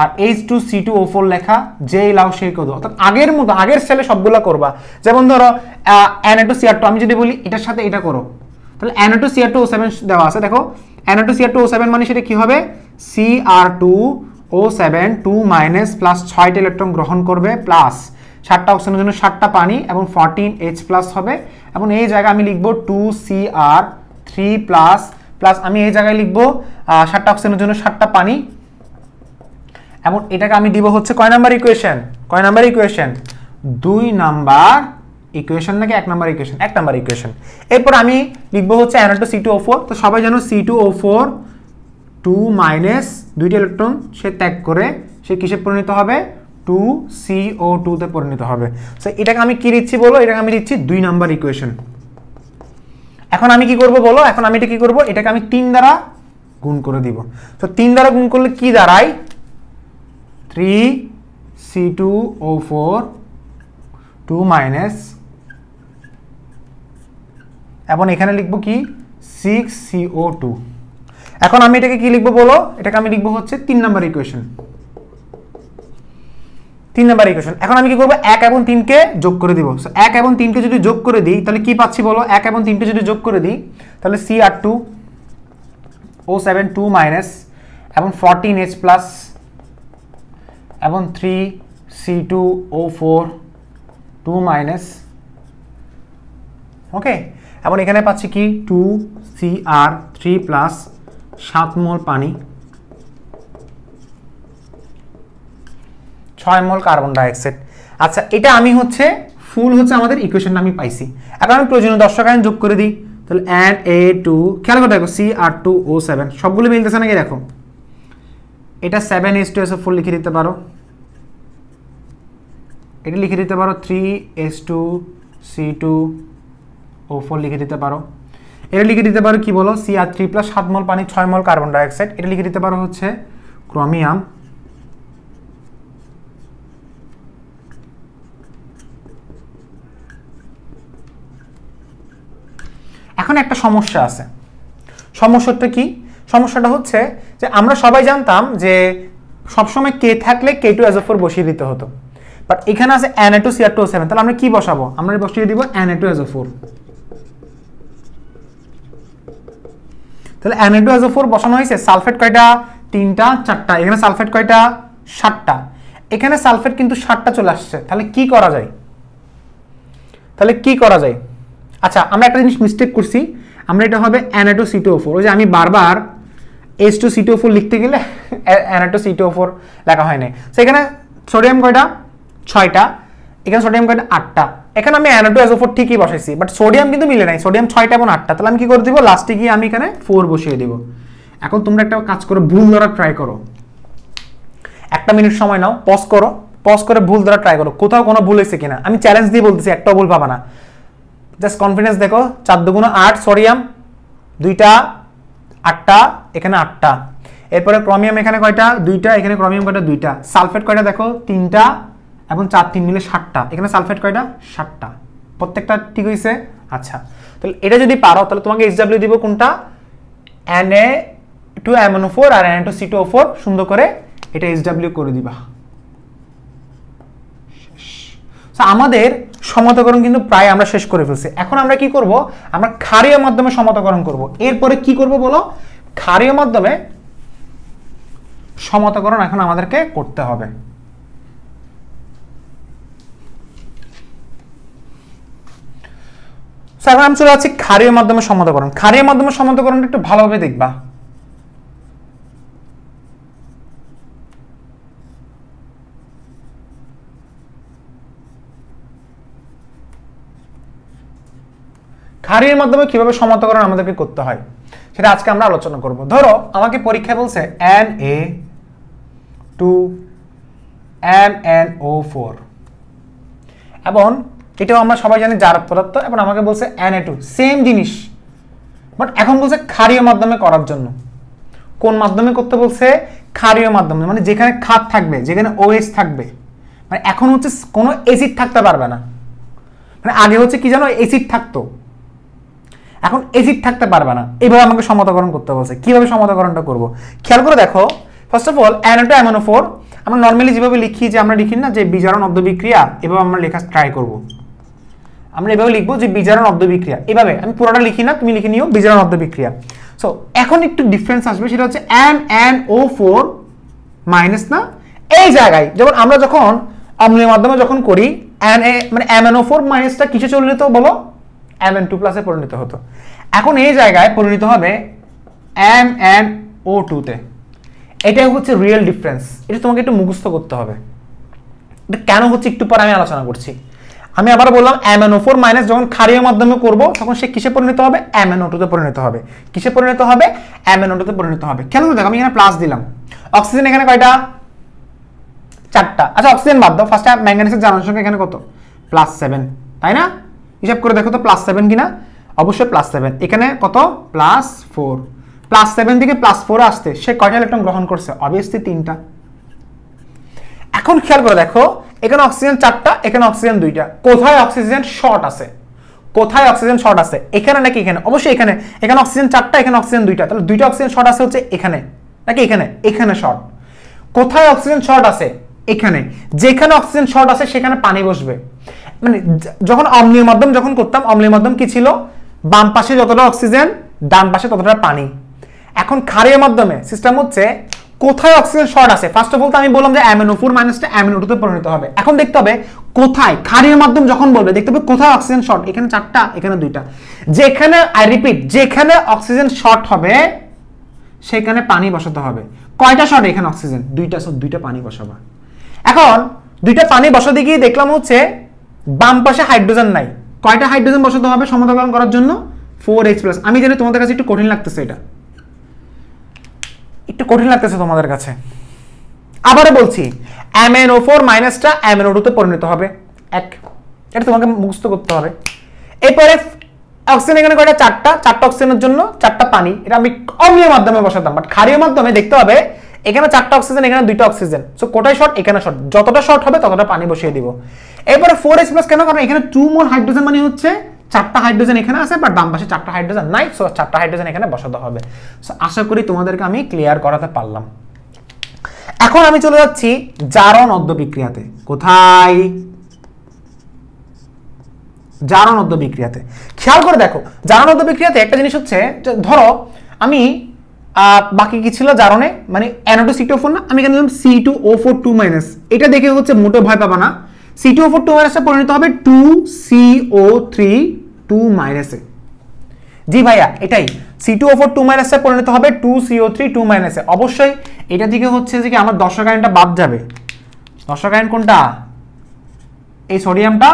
আর H2C2O4 লেখা যেই লাও সেই কদু। অর্থাৎ আগের মতো আগের সেলে সবগুলা করবা। যেমন ধরো Na2Cr2 আমি যদি বলি এটার সাথে এটা করো, তাহলে Na2Cr2O7 দেওয়া আছে। দেখো Na2Cr2O7 মানে সেটা কি হবে? Cr2O7 2 মাইনাস প্লাস 6টা ইলেকট্রন গ্রহণ করবে প্লাস 7টা অক্সিজেনের জন্য 7টা পানি এবং 14H+ হবে এবং এই জায়গায় আমি লিখব 2Cr3 প্লাস প্লাস আমি এই জায়গায় লিখব 7টা অক্সিজেনের জন্য 7টা পানি এবং এটাকে আমি দিব হচ্ছে কয় নাম্বার ইকুয়েশন? কয় নাম্বার ইকুয়েশন? 2 নাম্বার ইকুয়েশন নাকি 1 নাম্বার ইকুয়েশন? 1 number equation. এরপর আমি লিখব হচ্ছে Na2CO4। তো সবাই জানো C2O4 2 মাইনাস দুইটা ইলেকট্রন সে ত্যাগ করে সে কিসে পরিণত হবে? 2CO2 তে পরিণত হবে। সো এটাকে আমি কি দিচ্ছি বলো? এটাকে আমি দিচ্ছি 2 নাম্বার ইকুয়েশন। এখন আমি কি করব বলো? এখন আমি এটা কি করব? এটাকে আমি 3 দ্বারা গুণ করে দিব। তো 3 দ্বারা গুণ করলে কি দাঁড়ায়? 3C2O4 2 মাইনাস, এবং এখানে লিখব কি 6CO2। এখন আমি এটাকে কি লিখব বলো? এটাকে আমি লিখব হচ্ছে 3 নাম্বার ইকুয়েশন। 3 number equation. এখন আমি কি করব? 1 এবং 3 কে যোগ করে দিব। সো 1 এবং 3 কে যদি যোগ করে দিই তাহলে কি পাচ্ছি বলো? 1 এবং 3 কে যদি যোগ করে দিই তাহলে Cr2O7 2 মাইনাস এবং 14H প্লাস এবং 3C2O4 2 মাইনাস। ওকে, এবং এখানে পাচ্ছি কি 2Cr3 প্লাস 7 মোল পানি, 6 মোল কার্বন ডাইঅক্সাইড। আচ্ছা, এটা আমি হচ্ছে ফুল হচ্ছে আমাদের ইকুয়েশনটা আমি পাইছি। এখন আমি প্রয়োজনীয় দর্শক আয়ন যোগ করে দিই। তাহলে Na2, খেয়াল করে দেখো Cr2O7 সবগুলো মিলতেছে নাকি দেখো। এটা 7H2SO4 লিখে দিতে পারো, এটা লিখে দিতে পারো 3H2C2O4 লিখে দিতে পারো, এটা লিখে দিতে পারো কি বলো Cr3 প্লাস 7 মোল পানি 6 মোল কার্বন ডাইঅক্সাইড, এটা লিখে দিতে পারো হচ্ছে ক্রোমিয়াম। এখন একটা সমস্যা আছে। সমস্যাটা কি? সমস্যাটা হচ্ছে যে আমরা সবাই জানতাম যে সবসময় K থাকলে K2SO4 বসিয়ে দিতে হতো, বাট এখানে আছে Na2Cr2O7, তাহলে আমরা কি বসাবো? আমরা বসিয়ে দিব Na2SO4। তাহলে Na2SO4 বসানো হয়েছে। সালফেট কয়টা? 3টা 4টা। এখানে সালফেট কয়টা? 7টা। এখানে সালফেট কিন্তু 7টা চলে আসছে। তাহলে কি করা যায়? আচ্ছা, আমরা একটা জিনিস মিস্টেক করছি। আমরা এটা হবে Na2C2O4। ওই যে আমি বারবার H2C2O4 লিখতে গেলে Na2C2O4 লেখা হয় নাই। সো এখানে সোডিয়াম কয়টা? 6টা। এখানে সোডিয়াম কয়টা? 8টা। এখানে আমি Na2SO4 ঠিকই বসাইছি, বাট সোডিয়াম কিন্তু মিলে নাই। সোডিয়াম 6টা এবং 8টা। তাহলে আমি কি করে দিব? লাস্টে গিয়ে আমি এখানে 4 বসিয়ে দিব। এখন তোমরা একটা কাজ করো, ভুল ধরা ট্রাই করো। 1 মিনিট সময় নাও, পজ করো, পজ করে ভুল ধরা ট্রাই করো, কোথাও কোনো ভুল হয়েছে কিনা। আমি চ্যালেঞ্জ দিয়ে বলতেছি, একটাও ভুল পাবা না। জাস্ট কনফিডেন্স দেখো। 4 দুগুণ 8 সোডিয়াম, 2টা 8টা, এখানে 8টা। এরপরে ক্রোমিয়াম এখানে কয়টা? 2টা। এখানে ক্রোমিয়াম কয়টা? 2টা। সালফেট কয়টা দেখো? 3টা এবং 4 3 মিলে 7টা। এখানে সালফেট কয়টা? 7টা। প্রত্যেকটা ঠিক হইছে? আচ্ছা, তাহলে এটা যদি পারো তাহলে তোমাকে HW দিব কোনটা? Na2MnO4 আর Na2C2O4 সুন্দর করে এটা HW করে দিবা। আমাদের সমতাকরণ কিন্তু প্রায় আমরা শেষ করে ফেলছি। এখন আমরা কি করব? আমরা ক্ষারীয় মাধ্যমে সমতাকরণ করব। এরপরে কি করব বলো? ক্ষারীয় মাধ্যমে সমতাকরণ এখন আমাদেরকে করতে হবে। এখন আমি চলে যাচ্ছি ক্ষারীয় মাধ্যমে সমতাকরণ। ক্ষারীয় মাধ্যমে সমতাকরণটা একটু ভালোভাবে দেখবা। ক্ষারীয় মাধ্যমে কিভাবে সমতাকরণ আমাদেরকে করতে হয় সেটা আজকে আমরা আলোচনা করব। ধরো আমাকে পরীক্ষায় বলছে Na2MnO4 এবং এটাও আমরা সবাই জানি জারক পদার্থ, এবং আমাকে বলছে Na2 সেম জিনিস, বাট এখন বলছে ক্ষারীয় মাধ্যমে করার জন্য। কোন মাধ্যমে করতে বলছে? ক্ষারীয় মাধ্যমে, মানে যেখানে ক্ষার থাকবে, যেখানে OH থাকবে। মানে এখন হচ্ছে কোনো অ্যাসিড থাকতে পারবে না। মানে আগে হচ্ছে কি জানো, অ্যাসিড থাকতো, এখন অ্যাসিড থাকতে পারবে না। এইভাবে আমাকে সমতাকরণ করতে বলছে। কিভাবে সমতাকরণটা করব খেয়াল করে দেখো। ফার্স্ট অফ অল Na2MnO4 আমরা নর্মালি যেভাবে লিখি, যে আমরা লিখি না যে বিজারণ অব্দ বিক্রিয়া, এভাবে আমরা লেখা ট্রাই করব। আমরা এভাবে লিখবো যে বিজারণ অব্দ বিক্রিয়া। এভাবে আমি পুরোটা লিখি না, তুমি লিখে নিও বিজারণ অব্দ বিক্রিয়া। সো এখন একটু ডিফারেন্স আসবে, সেটা হচ্ছে MnO4 মাইনাস না, এই জায়গায় যেমন আমরা যখন অম্লীয় মাধ্যমে যখন করি মানে MnO4 মাইনাসটা কিসে চলে যেত বলো? Mn2 প্লাসে পরিণত হতো। এখন এই জায়গায় পরিণত হবে MnO2 তে। এটাই হচ্ছে রিয়েল ডিফারেন্স। এটা তোমাকে একটু মুখস্থ করতে হবে। এটা কেন হচ্ছে একটু পরে আমি আলোচনা করছি। আমি আবার বললাম MnO4 মাইনাস যখন ক্ষারীয় মাধ্যমে করব তখন সে কিসে পরিণত হবে? MnO2 তে পরিণত হবে। কিসে পরিণত হবে? MnO2 তে পরিণত হবে। খেয়াল করে দেখো আমি এখানে প্লাস দিলাম, অক্সিজেন এখানে কয়টা? 4টা। আচ্ছা অক্সিজেন বাদ দাও, ফার্স্টে ম্যাঙ্গানিজের জারণ সংখ্যা এখানে কত? +7, তাই না? হিসাব করে দেখো তো +7 কিনা, অবশ্যই +7। এখানে কত? +4। +7 থেকে +4 আসতে সে কয়টা ইলেকট্রন গ্রহণ করছে? অবভিয়াসলি 3টা। এখন খেয়াল করে দেখো এখানে অক্সিজেন 4টা, এখানে অক্সিজেন 2টা। কোথায় অক্সিজেন শর্ট আছে? কোথায় অক্সিজেন শর্ট আছে? এখানে নাকি এখানে? অবশ্যই এখানে। এখানে অক্সিজেন 4টা, এখানে অক্সিজেন 2টা, তাহলে 2টা অক্সিজেন শর্ট আছে হচ্ছে এখানে নাকি এখানে? এখানে শর্ট। কোথায় অক্সিজেন শর্ট আছে? এখানে। যেখানে অক্সিজেন শর্ট আছে সেখানে পানি বসবে। মানে যখন অম্লীয় মাধ্যম যখন করতাম, অম্লীয় মাধ্যম কি ছিল? বাম পাশে যতটা অক্সিজেন, ডান পাশে ততটা পানি। এখন ক্ষারীয় মাধ্যমে সিস্টেম হচ্ছে কোথায় অক্সিজেন শর্ট আছে। ফার্স্ট অফ অল তো আমি বললাম যে MnO4 মাইনাসটা MnO2 তে পরিণত হবে। এখন দেখতে হবে কোথায় ক্ষারীয় মাধ্যম যখন বলবে দেখতে হবে কোথায় অক্সিজেন শর্ট। এখানে 4টা, এখানে 2টা। যেখানে আই রিপিট যেখানে অক্সিজেন শর্ট হবে সেখানে পানি বসাতে হবে। কয়টা শর্ট? এখানে অক্সিজেন 2টা, সব 2টা পানি বসাবা। এখন 2টা পানি বসাতে গিয়ে দেখলাম হচ্ছে বাম পাশে হাইড্রোজেন নাই। কয়টা হাইড্রোজেন বসাতে হবে সমতাকরণ করার জন্য? 4H+। আমি জানি তোমাদের কাছে একটু কঠিন লাগতেছে, এটা একটু কঠিন লাগতেছে তোমাদের কাছে। আবারও বলছি MnO4 মাইনাসটা MnO2 তে পরিণত হবে। এক, এটা তোমাকে মুখস্থ করতে হবে। এরপরে অক্সিজেন এখানে কয়টা? 4টা। 4টা অক্সিজেনের জন্য 4টা পানি। এটা আমি অম্লীয় মাধ্যমে বসাতাম, বাট ক্ষারীয় মাধ্যমে দেখতে হবে এখানে 4টা অক্সিজেন, এখানে 2টা অক্সিজেন। সো কোটায় শর্ট? এখানে শর্ট। যতটা শর্ট হবে ততটা পানি বসিয়ে দিব। এরপরে 4H+ কেন? কারণ এখানে 2 মোল হাইড্রোজেন মানে হচ্ছে 4টা হাইড্রোজেন এখানে আছে, বাট বাম পাশে 4টা হাইড্রোজেন নাই। সো 4টা হাইড্রোজেন এখানে বসাতে হবে। সো আশা করি তোমাদেরকে আমি ক্লিয়ার করাতে পারলাম। এখন আমি চলে যাচ্ছি জারণ অদ্য বিক্রিয়াতে। কোথায়? জারণ অদ্য বিক্রিয়াতে। খেয়াল করে দেখো জারণ অদ্য বিক্রিয়াতে একটা জিনিস হচ্ছে, ধরো আমি বাকি কি ছিল জারণে, মানে NO2 না, আমি এখানে দিলাম C2O4 2-। এটা দেখে হচ্ছে মোটো ভয় পাবা না। C2O4 2- টা পরিণত হবে 2CO3 2- এ। জি ভাইয়া এটাই, C2O4 2- টা পরিণত হবে 2CO3 2- এ। অবশ্যই এটা থেকে হচ্ছে যে কি আমার দর্শক আয়নটা বাদ যাবে। দর্শক আয়ন কোনটা? এই সোডিয়ামটা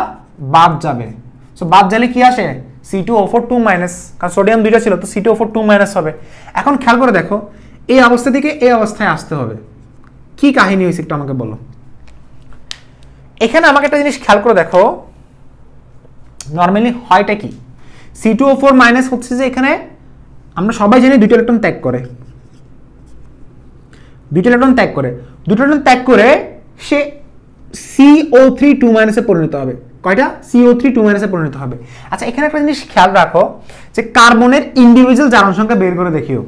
বাদ যাবে। সো বাদ গেলে কি আসে? C2O4 2-, কারণ সোডিয়াম 2টা ছিল তো C2O4 2- হবে। এখন খেয়াল করে দেখো এই অবস্থা থেকে এই অবস্থায় আসতে হবে। কি কাহিনী হয়েছে একটু আমাকে বলো। এখানে আমাকে একটা জিনিস খেয়াল করে দেখো, নরমালি হয়টা কি? C2O4- হচ্ছে যে এখানে আমরা সবাই জানি 2টা ইলেকট্রন ত্যাগ করে। 2টা ইলেকট্রন ত্যাগ করে, 2টা ইলেকট্রন ত্যাগ করে সে CO3 2- এ পরিণত হবে। কয়টা? CO3 2- এ পরিণত হবে। আচ্ছা এখানে একটা জিনিস খেয়াল রাখো যে কার্বনের ইন্ডিভিজুয়াল জারণ সংখ্যা বের করে দেখিও,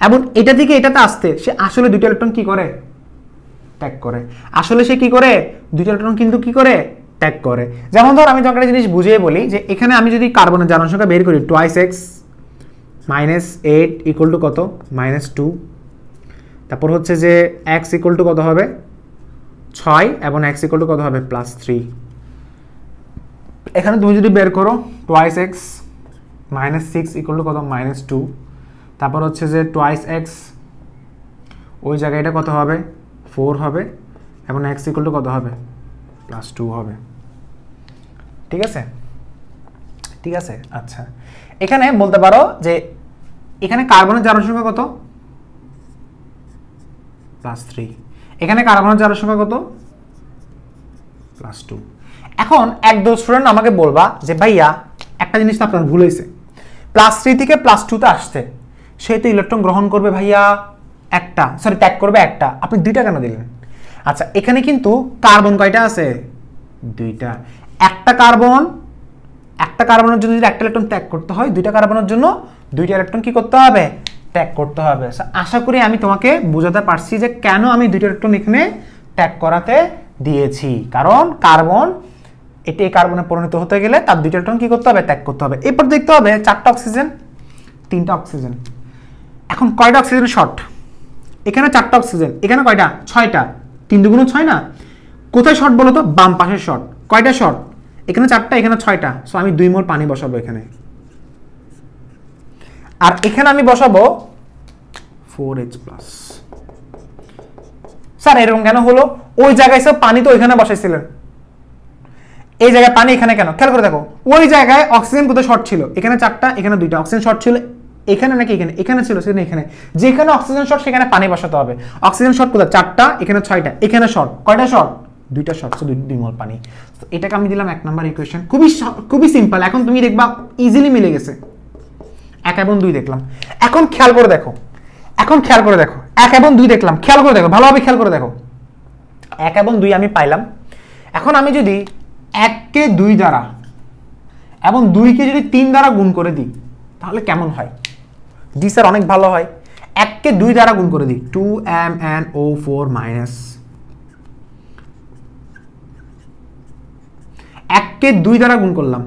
এবং এটা থেকে এটাতে আসতে সে আসলে 2টা ইলেকট্রন কি করে? ত্যাগ করে। আসলে সে কি করে? 2টা ইলেকট্রন কিন্তু কি করে? ত্যাগ করে। যেমন ধর আমি তোমাকে একটা জিনিস বুঝিয়ে বলি যে এখানে আমি যদি কার্বনের জারণ সংখ্যা বের করি 2x -8 ইকুয়াল টু কত? -2। তারপর হচ্ছে যে x ইকুয়াল টু কত হবে? 6, এবং x ইকুয়াল টু কত হবে? +3। এখানে তুমি যদি বের করো 2x -6 ইকুয়াল টু কত? -2। তারপর হচ্ছে যে 2x ওই জায়গায় এটা কত হবে? 4 হবে, এবং x ইকুয়াল টু কত হবে? +2 হবে। ঠিক আছে? ঠিক আছে। আচ্ছা এখানে বলতে পারো যে এখানে কার্বনের জারণ সংখ্যা কত? +3। এখানে কার্বনের জারণ সংখ্যা কত? +2। এখন একদল স্টুডেন্ট আমাকে বলবা যে ভাইয়া একটা জিনিস তো আপনার ভুল হয়েছে, +3 থেকে +2 তে আসছে সে তো ইলেকট্রন গ্রহণ করবে ভাইয়া একটা, সরি ত্যাগ করবে একটা, আপনি 2টা কেন দিলেন? আচ্ছা এখানে কিন্তু কার্বন কয়টা আছে? 2টা। একটা কার্বনের জন্য যদি একটা ইলেকট্রন ত্যাগ করতে হয়, 2টা কার্বনের জন্য 2টা ইলেকট্রন কি করতে হবে? ত্যাগ করতে হবে। আশা করি আমি তোমাকে বোঝাতে পারছি যে কেন আমি 2টা ইলেকট্রন এখানে ত্যাগ করাতে দিয়েছি। কারণ কার্বন এটি এই কার্বনে পরিণত হতে গেলে তার 2টা ইলেকট্রন কি করতে হবে? ত্যাগ করতে হবে। এরপর দেখতে হবে 4টা অক্সিজেন 3টা অক্সিজেন। এখন কয়টা অক্সিজেন শর্ট? এখানে 4টা অক্সিজেন, এখানে কয়টা? 6টা। 3 দুগুণ 6 না? কোথায় শর্ট বলো তো? বাম পাশের শর্ট। কয়টা শর্ট? এখানে 4টা, এখানে 6টা। সো আমি 2 মোল পানি বসাবো এখানে, আর এখানে আমি বসাবো 4H+। স্যার এরকম কেন হলো? ওই জায়গায় সব পানি তো ওইখানে বসাইছিলেন, এই জায়গায় পানি, এখানে কেন? খেয়াল করে দেখো, ওই জায়গায় অক্সিজেন কোথায় শর্ট ছিল? এখানে 4টা, এখানে 2টা অক্সিজেন শর্ট ছিল। এখানে নাকি এখানে? এখানে ছিল, সেখানে এখানে। যেখানে অক্সিজেন শর্ট সেখানে পানি বসাতে হবে। অক্সিজেন শর্ট কোথায়? 4টা, এখানে 6টা, এখানে শর্ট কয়টা? শর্ট 2টা শর্ট, সো 2 মোল পানি। তো এটাকে আমি দিলাম 1 নম্বর ইকুয়েশন। খুবই সিম্পল। এখন তুমি দেখবা ইজিলি মিলে গেছে। 1 এবং 2 দেখলাম। এখন খেয়াল করে দেখো, 1 এবং 2 দেখলাম, খেয়াল করে দেখো, ভালোভাবে খেয়াল করে দেখো। 1 এবং 2 আমি পাইলাম। এখন আমি যদি 1 কে 2 দ্বারা এবং 2 কে যদি 3 দ্বারা গুণ করে দিই তাহলে কেমন হয়? জি স্যার, অনেক ভালো হয়। 1 কে 2 দ্বারা গুণ করে দিই, 2MnO4 মাইনাস। 1 কে 2 দ্বারা গুণ করলাম,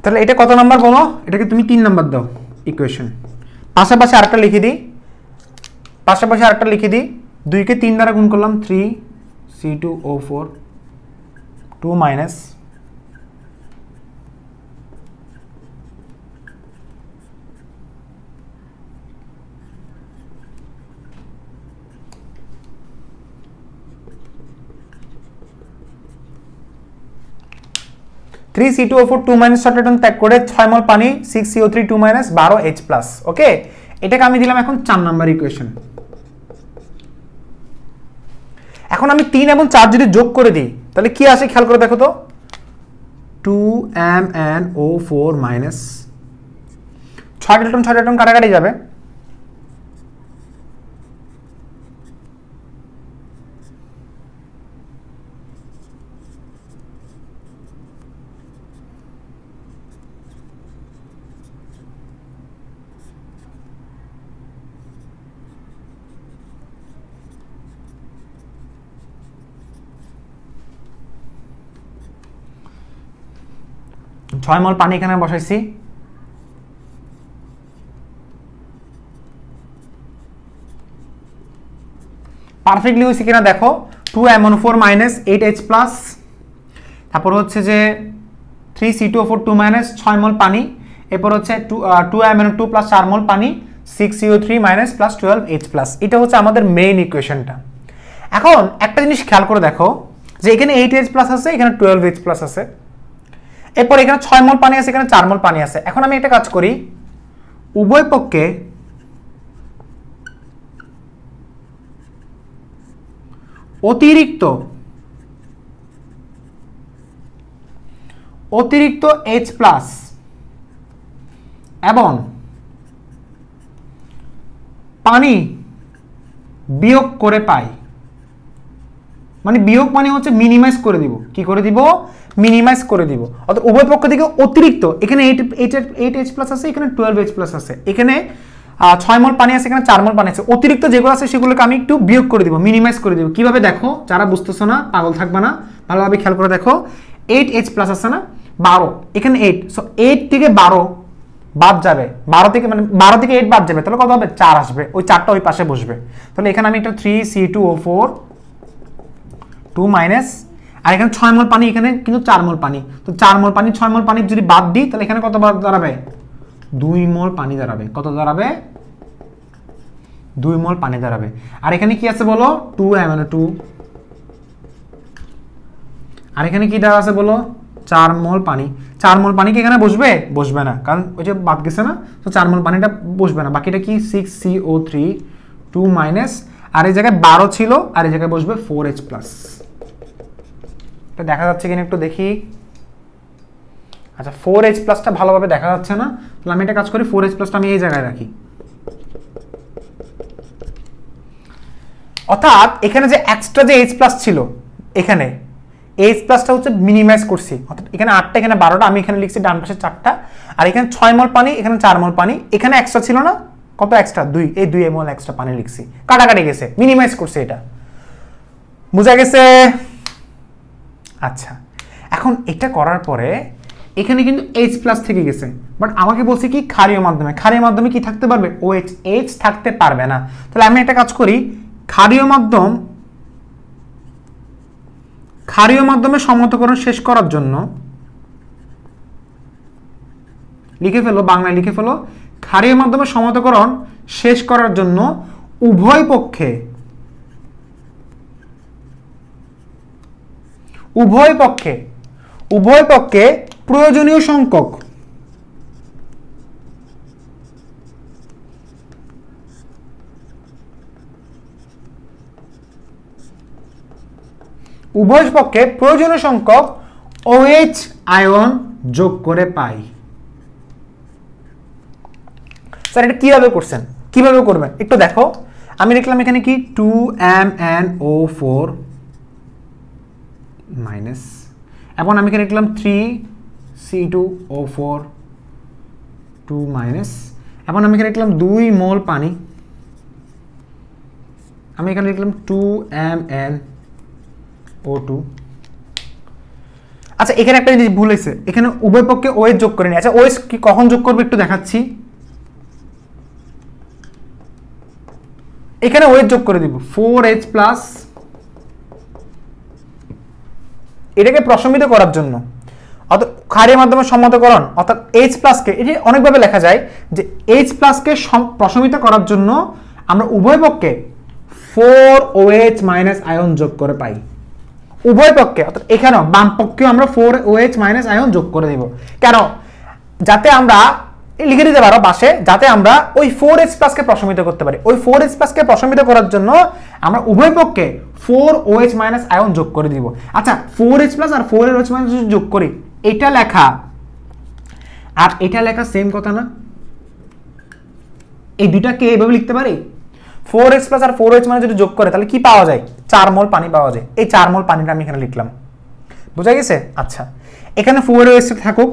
তাহলে এটা কত নাম্বার বলো? এটাকে তুমি 3 নাম্বার দাও ইকুয়েশন। পাশাপাশি আরেকটা লিখে দিই, 2 কে 3 দ্বারা গুণ করলাম, 3C2O4 2 minus 3C2O4 2 minus short electron ত্যাগ করে 6 মোল পানি, 6CO3 2 মাইনাস 12H প্লাস। ওকে, এটাকে আমি দিলাম এখন 4 নাম্বার ইকুয়েশন। এখন আমি 3 এবং 4 যদি যোগ করে দিই তাহলে কি আসে খেয়াল করে দেখো তো, 2MnO4 মাইনাস 6 ইলেকট্রন কাটাকাটি যাবে, ছয় মল পানি এখানে বসাইছি। পারফেক্টলি হয়েছে কিনা দেখো, 2MnO4 মাইনাস 8H প্লাস, তারপর হচ্ছে যে 3C2O4 2 মাইনাস 6 মোল পানি, এরপর হচ্ছে 2MnO2 প্লাস 4 মোল পানি, 6CO3 minus plus 12H plus. এটা হচ্ছে আমাদের মেইন ইকুয়েশনটা। এখন একটা জিনিস খেয়াল করে দেখো যে এখানে 8H প্লাস আছে, এখানে 12H প্লাস আছে, এরপর এখানে 6 মোল পানি আছে, এখানে 4 মোল পানি আছে। এখন আমি একটা কাজ করি, উভয় পক্ষে অতিরিক্ত H প্লাস এবং পানি বিয়োগ করে পাই, মানে বিয়োগ মানে হচ্ছে মিনিমাইজ করে দিব। কি করে দিব? মিনিমাইজ করে দিব। অর্থাৎ উভয় পক্ষ থেকে অতিরিক্ত, এখানে 8H প্লাস আছে, এখানে 12H প্লাস আছে, এখানে 6 মোল পানি আছে, এখানে 4 মোল পানি আছে, অতিরিক্ত যেগুলো আছে সেগুলোকে আমি একটু বিয়োগ করে দিব, মিনিমাইজ করে দিব। কিভাবে দেখো, যারা বুঝতেছো না পাগল থাকবে না, ভালোভাবে খেয়াল করে দেখো। 8H প্লাস আছে না, 12, এখানে 8, সো 8 থেকে 12 বাদ যাবে, 12 থেকে মানে 12 থেকে 8 বাদ যাবে, তাহলে কত হবে? 4 আসবে। ওই 4টা ওই পাশে বসবে। তাহলে এখানে আমি একটা 3C2O4 2 মাইনাস, আর এখানে 6 মোল পানি, এখানে কিন্তু 4 মোল পানি, তো 4 মোল পানি 6 মোল পানি যদি বাদ দিই তাহলে এখানে কত দাঁড়াবে? 2 মোল পানি দাঁড়াবে। কত দাঁড়াবে? 2 মোল পানি দাঁড়াবে। আর এখানে কি আছে বলো? 2MnO2, আর এখানে কি দেওয়া আছে বলো? 4 মোল পানি। 4 মোল পানি কি এখানে বসবে? বসবে না, কারণ ওই যে বাদ গেছে না, তো 4 মোল পানিটা বসবে না। বাকিটা কি? 6CO3 2 মাইনাস, আর এই জায়গায় 12 ছিল, আর এই জায়গায় বসবে 4H প্লাস। এটা দেখা যাচ্ছে কিনা একটু দেখি। আচ্ছা, 4H প্লাসটা ভালোভাবে দেখা যাচ্ছে না, তাহলে আমি একটা কাজ করি, 4H প্লাসটা আমি এই জায়গায় রাখি। অর্থাৎ এখানে যে এক্সট্রা যে H প্লাস ছিল, এখানে H প্লাসটা হচ্ছে মিনিমাইজ করছি। অর্থাৎ এখানে 8টা, এখানে 12টা, আমি এখানে লিখছি ডান পাশে 4টা, আর এখানে 6 মোল পানি, এখানে 4 মোল পানি, এখানে এক্সট্রা ছিল না, কত এক্সট্রা? 2, এই 2 মোল এক্সট্রা পানি লিখছি, কাটাকাটি গেছে, মিনিমাইজ করছি। এটা বুঝা গেছে? আচ্ছা, এখন এটা করার পরে এখানে কিন্তু H প্লাস থেকে গেছে, বাট আমাকে বলছে কি ক্ষারীয় মাধ্যমে। ক্ষারীয় মাধ্যমে কি থাকতে পারবে? OH, H থাকতে পারবে না। তাহলে আমি একটা কাজ করি, ক্ষারীয় মাধ্যমে সমতকরণ শেষ করার জন্য লিখে ফেলো, বাংলায় লিখে ফেলো, ক্ষারীয় মাধ্যমে সমতাকরণ শেষ করার জন্য উভয় পক্ষে প্রয়োজনীয় সংখ্যক OH আয়ন যোগ করে পাই। স্যার এটা কিভাবে করবেন একটু দেখো। আমি লিখলাম এখানে কি 2MnO4 মাইনাস, এখন আমি এখানে লিখলাম 3C2O4 2 মাইনাস, এখন আমি এখানে লিখলাম 2 মোল পানি, আমি এখানে লিখলাম 2MnO2। আচ্ছা এখানে একটা জিনিস ভুল হয়েছে, এখানে উভয় পক্ষে OH যোগ করে নি। আচ্ছা OH কি কখন যোগ করবে একটু দেখাচ্ছি। এখানে OH যোগ করে দিব 4H প্লাস, এটাকে প্রশমিত করার জন্য, অর্থাৎ ক্ষারীয় মাধ্যমে সমতাকরণ অর্থাৎ H প্লাসকে, এটি অনেকভাবে লেখা যায় যে H প্লাসকে প্রশমিত করার জন্য আমরা উভয় পক্ষে 4OH মাইনাস আয়ন যোগ করে পাই। উভয় পক্ষে অর্থাৎ এখানেও বাম পক্ষেও আমরা 4OH মাইনাস আয়ন যোগ করে দেব। কেন? যাতে আমরা লিখে দিতে পারো পাশে, যাতে আমরা ওই 4H প্লাসকে প্রশমিত করতে পারি। ওই 4H প্লাসকে প্রশমিত করার জন্য আমরা উভয় পক্ষে 4OH মাইনাস আয়ন যোগ করে দিব। আচ্ছা 4H প্লাস আর 4OH মাইনাস যোগ করি, এটা লেখা আর এটা লেখা সেম কথা না? এই দুটাকে এইভাবে লিখতে পারি, 4H প্লাস আর 4OH মাইনাস যদি যোগ করে তাহলে কি পাওয়া যায়? 4 মোল পানি পাওয়া যায়। এই 4 মোল পানিটা আমি এখানে লিখলাম, বুঝা গেছে? আচ্ছা এখানে 4OH থাকুক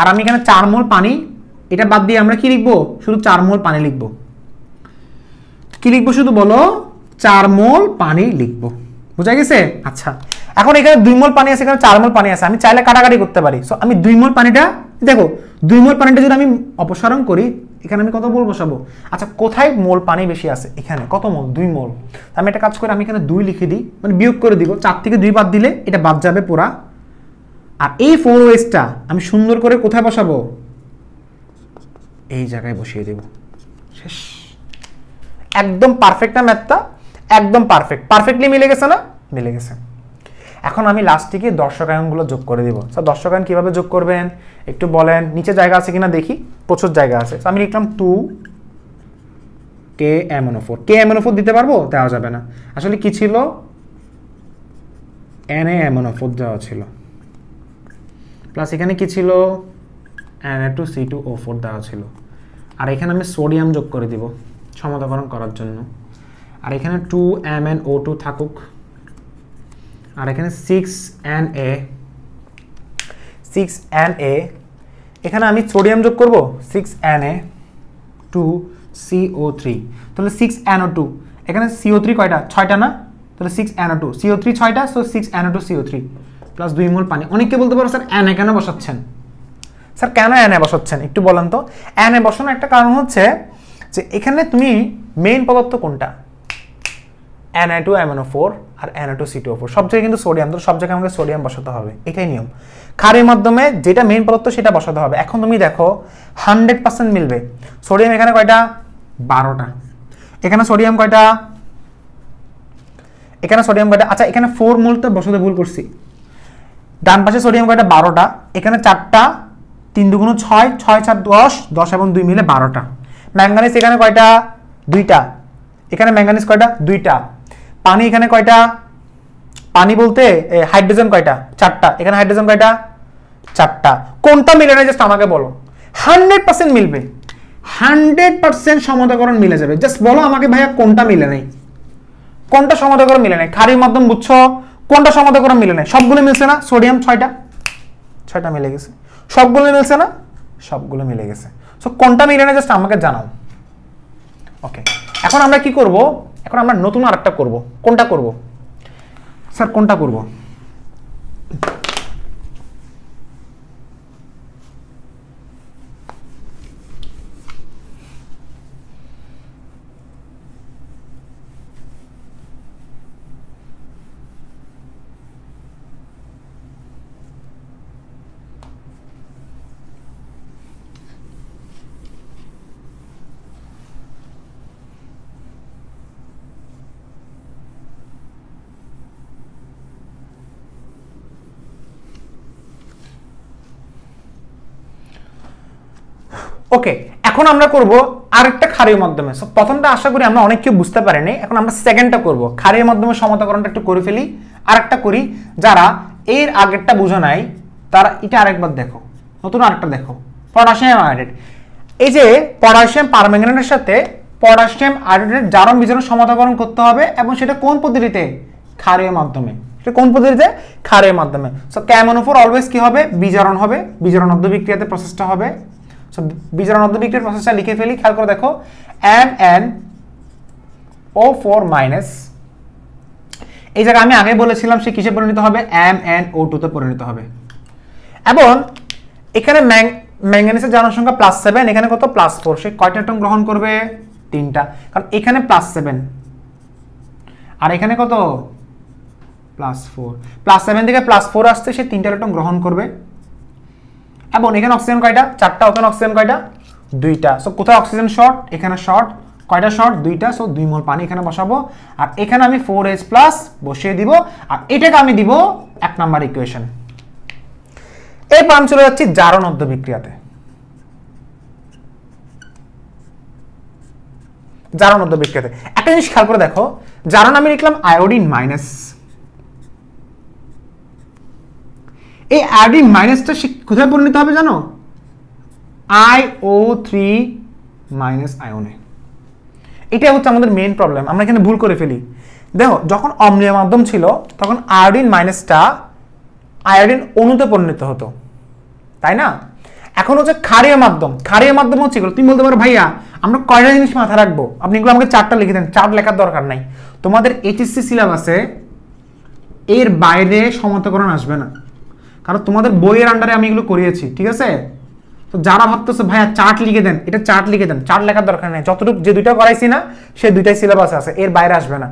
আর আমি এখানে 4 মোল পানি, এটা বাদ দিয়ে আমরা কি লিখবো? শুধু 4 মোল পানি লিখবো। কি লিখবো শুধু বলো? 4 মোল পানি লিখবো, বুঝা গেছে? আচ্ছা এখন এখানে 2 মোল পানি আছে, এখানে 4 মোল পানি আছে, আমি চাইলে কাটাকাটি করতে পারি। সো আমি 2 মোল পানিটা, দেখো 2 মোল পানিটা যদি আমি অপসারণ করি, এখানে আমি কত মোল বসাবো? আচ্ছা কোথায় মোল পানি বেশি আছে? এখানে কত মোল? 2 মোল। আমি একটা কাজ করি, আমি এখানে 2 লিখে দিই, মানে বিয়োগ করে দিব, 4 থেকে 2 বাদ দিলে এটা বাদ যাবে পুরা। আর এই 4OHটা আমি সুন্দর করে কোথায় বসাবো? এই জায়গায় বসিয়ে দেব, শেষ। একদম পারফেক্ট না ম্যাথটা? একদম পারফেক্টলি মিলে গেছে না? মিলে গেছে। এখন আমি লাস্টে দর্শকায়নগুলো যোগ করে দিব। স্যার দর্শকায়ন কিভাবে যোগ করবেন একটু বলেন, নিচে জায়গা আছে কিনা দেখি, প্রচুর জায়গা আছে। আমি লিখলাম 2KMnO4। KMnO4 দিতে পারবো? দেওয়া যাবে না। আসলে কি ছিল? NaMnO4 দেওয়া ছিল, প্লাস এখানে কি ছিল? Na2C2O4 দেওয়া ছিল। আর এখানে আমি সোডিয়াম যোগ করে দিব সমতাকরণ করার জন্য। আর এখানে 2MnO2 থাকুক, আর এখানে 6Na, এখানে আমি সোডিয়াম যোগ করব 6Na2CO3, তাহলে 6NO2, এখানে CO3 কয়টা? 6টা না? তাহলে 6NO2, CO3 6টা, সো 6NO2CO3 প্লাস 2 মোল পানি। অনেকে বলতে পারো স্যার Na কেন বসাচ্ছেন? স্যার কেন Na বসাচ্ছেন একটু বলেন তো। Na বসানোর একটা কারণ হচ্ছে যে এখানে তুমি মেইন পদার্থ কোনটা? Na2MnO4 আর Na2C2O4, সব জায়গায় কিন্তু সোডিয়াম, তো সব জায়গায় আমাকে সোডিয়াম বসাতে হবে, এটাই নিয়ম। ক্ষারের মাধ্যমে যেটা মেইন পদার্থ সেটা বসাতে হবে। এখন তুমি দেখো 100% মিলবে। সোডিয়াম এখানে কয়টা? 12টা। এখানে সোডিয়াম কয়টা? আচ্ছা এখানে 4 মোল তো বসাতে ভুল করছি। ডান পাশে সোডিয়াম কয়টা? 12টা। এখানে 4টা, 3 দুগুণ 6, 6 4 10, 10 এবং 2 মিলে 12টা। ম্যাঙ্গানিজ এখানে কয়টা? 2টা। এখানে ম্যাঙ্গানিজ কয়টা? 2টা। পানি এখানে কয়টা? পানি বলতে হাইড্রোজেন কয়টা? 4টা। এখানে হাইড্রোজেন কয়টা? 4টা। কোনটা মিলে না জাস্ট আমাকে বলো। 100% মিলবে, 100% সমতাকরণ মিলে যাবে। জাস্ট বলো আমাকে ভাইয়া কোনটা মিলে নাই, কোনটা সমতাকরণ মিলে নাই। ক্ষারীয় মাধ্যম বুঝছো, কোনটা সমতাকরণ মিলে নাই? সবগুলো মিলছে না? সোডিয়াম 6টা মিলে গেছে। সবগুলো মিলছে না? সবগুলো মিলে গেছে। সো কোনটা মিলে না জাস্ট আমাকে জানাও। ওকে, এখন আমরা কি করব? এখন আমরা নতুন আরেকটা করব। কোনটা করব স্যার? কোনটা করব? ওকে, এখন আমরা করব আরেকটা ক্ষারীয় মাধ্যমে। সো প্রথমটা আশা করি আমরা অনেক কেউ বুঝতে পারেনি, এখন আমরা সেকেন্ডটা করব। ক্ষারীয় মাধ্যমে সমতাকরণটা একটু করে ফেলি, আরেকটা করি। যারা এর আগেরটা বুঝো নাই তারা এটা আরেকবার দেখো, নতুন আরেকটা দেখো। পটাশিয়াম আয়োডাইড, এই যে পটাশিয়াম পারম্যাঙ্গানেটের সাথে পটাশিয়াম আয়োডাইডের জারণ বিজারণ সমতাকরণ করতে হবে, এবং সেটা কোন পদ্ধতিতে? ক্ষারীয় মাধ্যমে। সেটা কোন পদ্ধতিতে? ক্ষারীয় মাধ্যমে। সো KMnO4 অলওয়েজ কি হবে? বিজারণ হবে, বিজারণ অর্ধবিক্রিয়াতে প্রসেসটা হবে। সো বিজারণ অর্ধবিক্রিয়ার প্রসেসটা লিখে ফেলি, খেয়াল করে দেখো। MnO4 মাইনাস, এই জায়গায় আমি আগে বলেছিলাম সে কিসে পরিণত হবে? MnO2 তে পরিণত হবে। এবং এখানে ম্যাঙ্গানিজের জারণ সংখ্যা +7, এখানে কত? +4। সে কয়টা ইলেকট্রন গ্রহণ করবে? 3টা, কারণ এখানে +7 আর এখানে কত? +4। +7 থেকে +4 আসছে, সে 3টা ইলেকট্রন গ্রহণ করবে। এবং এখানে অক্সিজেন কয়টা? 4টা। ওখানে অক্সিজেন কয়টা? 2টা। সো কোথায় অক্সিজেন শর্ট? এখানে শর্ট। কয়টা শর্ট? 2টা। সো 2 মোল পানি এখানে বসাবো, আর এখানে আমি 4H+ বসিয়ে দিব, আর এটাকে আমি দিব 1 নাম্বার ইকুয়েশন। এরপর আমি চলে যাচ্ছি জারণ অর্ধবিক্রিয়াতে। জারণ অর্ধবিক্রিয়াতে একটা জিনিস খেয়াল করে দেখো, জারণ আমি লিখলাম আয়োডিন মাইনাস। এই আয়োডিন মাইনাসটা কোথায় পরিণত হবে জানো? IO3 minus আয়নে। এটাই হচ্ছে আমাদের মেইন প্রবলেম, আমরা এখানে ভুল করে ফেলি। দেখো, যখন অম্লীয় মাধ্যম ছিল তখন আয়োডিন মাইনাসটা আয়োডিন অণুতে পরিণত হতো, তাই না? এখন হচ্ছে ক্ষারীয় মাধ্যম। ক্ষারীয় মাধ্যম হচ্ছে এগুলো। তুমি বলতে পারো ভাইয়া আমরা কয়টা জিনিস মাথায় রাখবো? আপনি এগুলো আমাকে 4টা লিখে দেন। 4 লেখার দরকার নাই, তোমাদের এইচএসসি সিলেবাসে এর বাইরে সমতাকরণ আসবে না, কারণ তোমাদের বইয়ের আন্ডারে আমি এগুলো করিয়েছি, ঠিক আছে? তো যারা ভাবতেছে ভাইয়া চার্ট লিখে দেন, এটা চার্ট লিখে দেন, চার্ট লেখার দরকার নেই। যতটুকু যে 2টা করাইছি না, সেই 2টাই সিলেবাসে আছে, এর বাইরে আসবে না।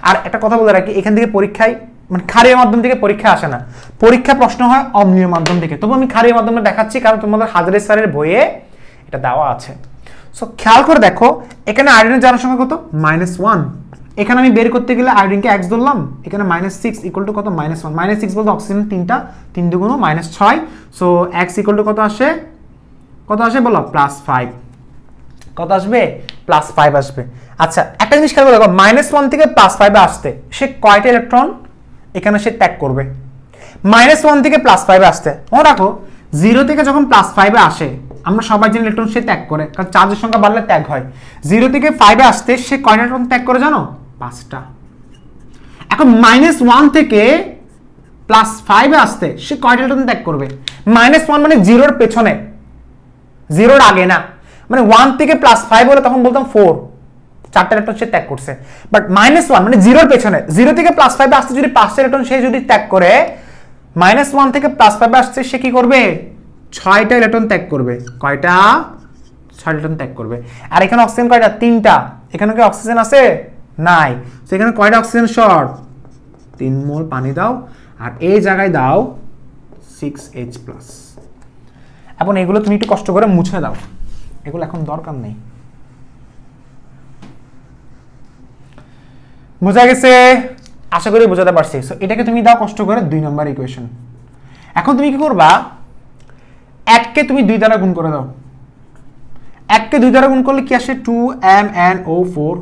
আর একটা কথা বলে রাখি, এখান থেকে পরীক্ষায় মানে ক্ষারীয় মাধ্যম থেকে পরীক্ষা আসে না, পরীক্ষা প্রশ্ন হয় অম্লীয় মাধ্যম থেকে। তবু আমি ক্ষারীয় মাধ্যমে দেখাচ্ছি, কারণ তোমাদের হাজারে স্যারের বইয়ে এটা দেওয়া আছে। সো খেয়াল করে দেখো, এখানে আয়োডিনের জারণ সংখ্যা কত? -1। এখানে আমি বের করতে গেলে আয়োডিনকে x ধরলাম, এখানে -6 ইকুয়াল টু কত? -1। -6 বলতে অক্সিজেন 3টা, 3 দুগুণ -6। সো x ইকুয়াল টু কত আসে? কত আসে বলো? +5। কত আসবে? +5 আসবে। আচ্ছা, একটা জিনিস খেয়াল করে দেখো, -1 থেকে +5 এ আসতে সে কয়টা ইলেকট্রন এখানে সে ত্যাগ করবে? -1 থেকে +5 এ আসতে মনে রাখো, 0 থেকে যখন +5 এ আসে আমরা সবাই জানি ইলেকট্রন সে ত্যাগ করে, কারণ চার্জের সংখ্যা বাড়লে ত্যাগ হয়। 0 থেকে 5 এ আসতে সে কয়টা ইলেকট্রন ত্যাগ করে জানো? 5টা। এখন -1 থেকে +5 এ আসতে সে কয়টা ইলেকট্রন ত্যাগ করবে? -1 মানে 0 এর পেছনে, 0 এর আগে না। মানে 1 থেকে +5 হলে তখন বলতাম 4, 4টা ইলেকট্রন সে ত্যাগ করছে। বাট -1 মানে 0 এর পেছনে, 0 থেকে +5 এ আসতে যদি 5টা ইলেকট্রন সে যদি ত্যাগ করে, -1 থেকে +5 এ আসতে সে কি করবে? 6টা ইলেকট্রন ত্যাগ করবে। কয়টা? 6টা ইলেকট্রন ত্যাগ করবে। আর এখানে অক্সিজেন কয়টা? 3টা। এখানে কি অক্সিজেন আছে? নাই। তো এখানে কয়টা অক্সিজেন শর্ট? 3 মোল পানি দাও, আর এই জায়গায় দাও 6H+। এখন এগুলো তুমি একটু কষ্ট করে মুছে দাও, এগুলো এখন দরকার নেই। বোঝা গেছে? আশা করি বোঝাতে পারছি। সো এটাকে তুমি দাও কষ্ট করে 2 নম্বর ইকুয়েশন। এখন তুমি কি করবা? 1 কে তুমি 2 দ্বারা গুণ করে দাও। 1 কে 2 দ্বারা গুণ করলে কি আসে? 2MnO4।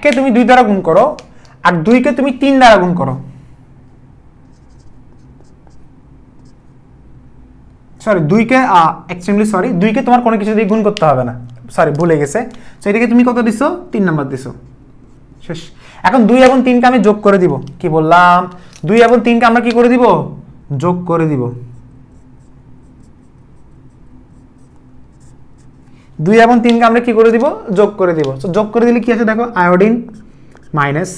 কে তুমি 2 দ্বারা গুণ করো, আর 2 কে তুমি 3 দ্বারা গুণ করো। সরি, 2 কে এক্সট্রিমলি সরি, 2 কে তোমার কোনো কিছু দিয়ে গুণ করতে হবে না, সরি ভুলে গেছে। সো এটাকে তুমি কত দিছো? 3 নাম্বার দিছো, শেষ। এখন 2 এবং 3 কে আমি যোগ করে দিব। কি বললাম? 2 এবং 3 কে আমরা কি করে দিব? যোগ করে দিব। 2 এবং 3 কে আমরা কি করে দিব? যোগ করে দিব। সো যোগ করে দিলে কি আছে দেখো, আয়োডিন মাইনাস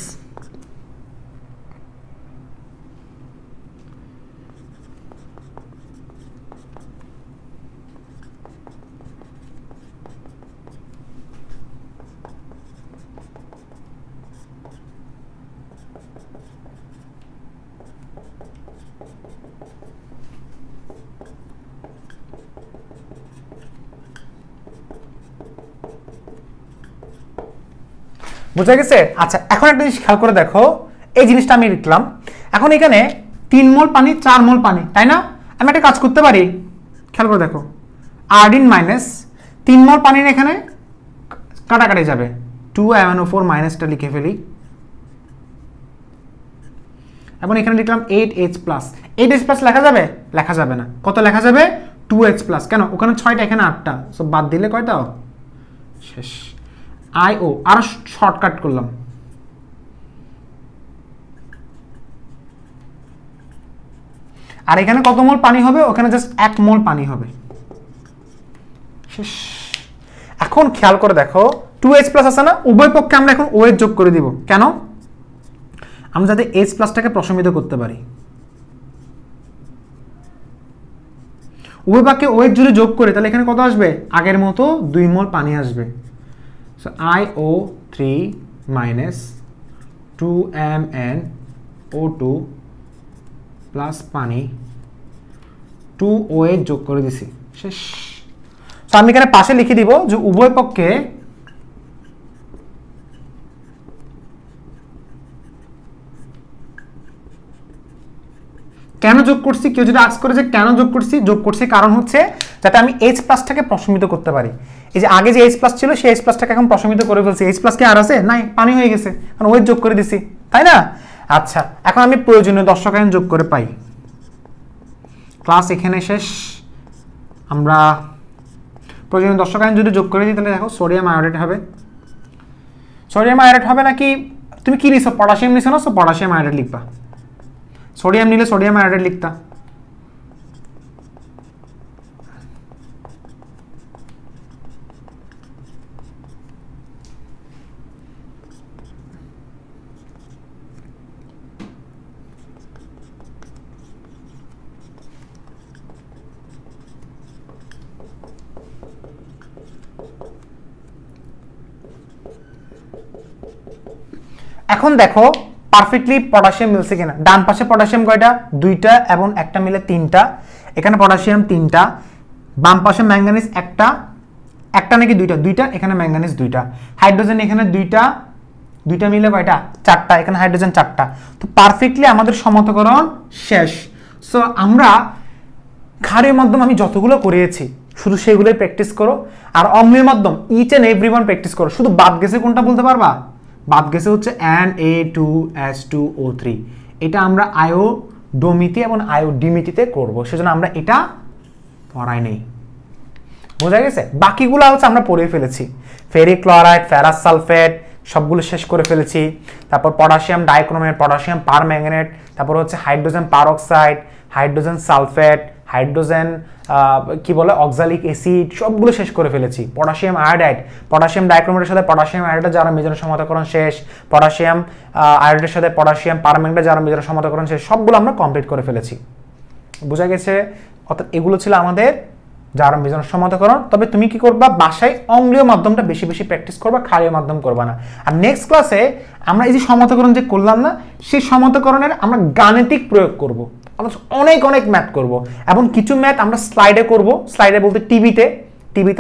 বুঝা গেছে? আচ্ছা, এখন একটা জিনিস খেয়াল করে দেখো, এই জিনিসটা আমি লিখলাম। এখন এখানে 3 মোল পানি 4 মোল পানি, তাই না? আমি একটা কাজ করতে পারি, খেয়াল করে দেখো, আয়োডিন মাইনাস 3 মোল পানির এখানে কাটাকাটি যাবে, 2MnO4 মাইনাসটা লিখে ফেলি। এখন এখানে লিখলাম 8H+। 8H+ লেখা যাবে? লেখা যাবে না। কত লেখা যাবে? 2H+। কেন? ওখানে 6টা, এখানে 8টা, সো বাদ দিলে কয়টা? শেষ। IO আরো শর্টকাট করলাম, আর এখানে কত মোল পানি হবে? ওখানে জাস্ট 1 মোল পানি হবে। শেষ। এখন খেয়াল করে দেখো, 2H+ আছে না, উভয় পক্ষে আমরা এখন OH যোগ করে দিব। কেন? আমরা যাতে H+টাকে প্রশমিত করতে পারি, উভয় পক্ষে OH যদি যোগ করে, তাহলে এখানে কত আসবে? আগের মতো 2 মোল পানি আসবে। So IO3 minus 2MnO2 plus পানি 2OH যোগ করে দিছি। শেষ। সো আমি এখানে পাশে লিখে দিব যে উভয় পক্ষে কেন যোগ করছি, কেউ যদি আস্ক করে যে কেন যোগ করছি কারণ হচ্ছে যাতে আমি H+টাকে প্রশমিত করতে পারি। এই যে আগে যে H+ ছিল, সেই H+টাকে এখন প্রশমিত করে ফেলছি। H+ কি আর আছে? নাই, পানি হয়ে গেছে, কারণ OH যোগ করে দিছি, তাই না? আচ্ছা, এখন আমি প্রয়োজনীয় দর্শকায়ন যোগ করে পাই। ক্লাস এখানে শেষ। আমরা প্রয়োজনীয় দর্শকায়ন যদি যোগ করে দিই, তাহলে দেখো সোডিয়াম আয়োডাইড হবে। সোডিয়াম আয়োডাইড হবে নাকি? তুমি কি নিছো? পটাশিয়াম নিছো না? সো পটাশিয়াম আয়োডাইড লিখবা। সোডিয়াম নিলে সোডিয়াম আয়োডাইড লিখতা। এখন দেখো পারফেক্টলি পটাশিয়াম মিলছে কিনা। ডান পাশে পটাশিয়াম কয়টা? 2টা, এবং একটা মিলে 3টা। এখানে পটাশিয়াম 3টা, বাম পাশে ম্যাঙ্গানিজ একটা নাকি 2টা? 2টা। এখানে ম্যাঙ্গানিজ 2টা, হাইড্রোজেন এখানে 2টা মিলে কয়টা? 4টা। এখানে হাইড্রোজেন 4টা। তো পারফেক্টলি আমাদের সমতকরণ শেষ। সো আমরা ক্ষারীয় মাধ্যম আমি যতগুলো করিয়েছি শুধু সেগুলোই প্র্যাকটিস করো, আর অম্লীয় মাধ্যম ইচ এন্ড এভরিওয়ান প্র্যাকটিস করো। শুধু বাদ গেছে কোনটা বলতে পারবা? বাদ গেছে হচ্ছে Na2H2O3। এটা আমরা আয়োডোমিতি এবং আয়োডিমিতিতে করব, সেজন্য আমরা এটা পড়াই নেই। বোঝা গেছে? বাকিগুলো হচ্ছে আমরা পড়ে ফেলেছি। ফেরিক ক্লোরাইড, ফেরাস সালফেট সবগুলো শেষ করে ফেলেছি। তারপর পটাশিয়াম ডাইক্রোমেট, পটাশিয়াম পারম্যাঙ্গানেট, তারপর হচ্ছে hydrogen peroxide, hydrogen sulphate, hydrogen কি বলে অক্সালিক অ্যাসিড, সবগুলো শেষ করে ফেলেছি। পটাশিয়াম আয়োডাইড, পটাশিয়াম ডাইক্রোমেটের সাথে পটাশিয়াম আয়োডাইড যারা মেজরের সমতাকরণ শেষ, পটাশিয়াম আয়োডাইডের সাথে পটাশিয়াম পারম্যাঙ্গানেট যারা মেজরের সমতাকরণ শেষ, সবগুলো আমরা কমপ্লিট করে ফেলেছি। বোঝা গেছে? অর্থাৎ এগুলো ছিল আমাদের যারা মেজরের সমতাকরণ। তবে তুমি কি করবা? বাসায় অম্লীয় মাধ্যমটা বেশি বেশি প্র্যাকটিস করবা, ক্ষারীয় মাধ্যম করবা না। আর নেক্সট ক্লাসে আমরা এই যে সমতাকরণ যে করলাম না, সেই সমতাকরণের আমরা গাণিতিক প্রয়োগ করব, অনেক অনেক ম্যাথ করব, এবং কিছু ম্যাথ আমরা স্লাইডে করব। স্লাইডে বলতে টিভিতে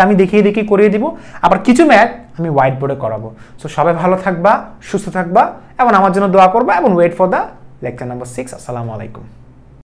আমি দেখিয়ে করিয়ে দিব, আবার কিছু ম্যাথ আমি হোয়াইট বোর্ডে করাবো। সো সবাই ভালো থাকবা, সুস্থ থাকবা, এবং আমার জন্য দোয়া করবা, এবং wait for the lecture number 6। আসসালামু আলাইকুম।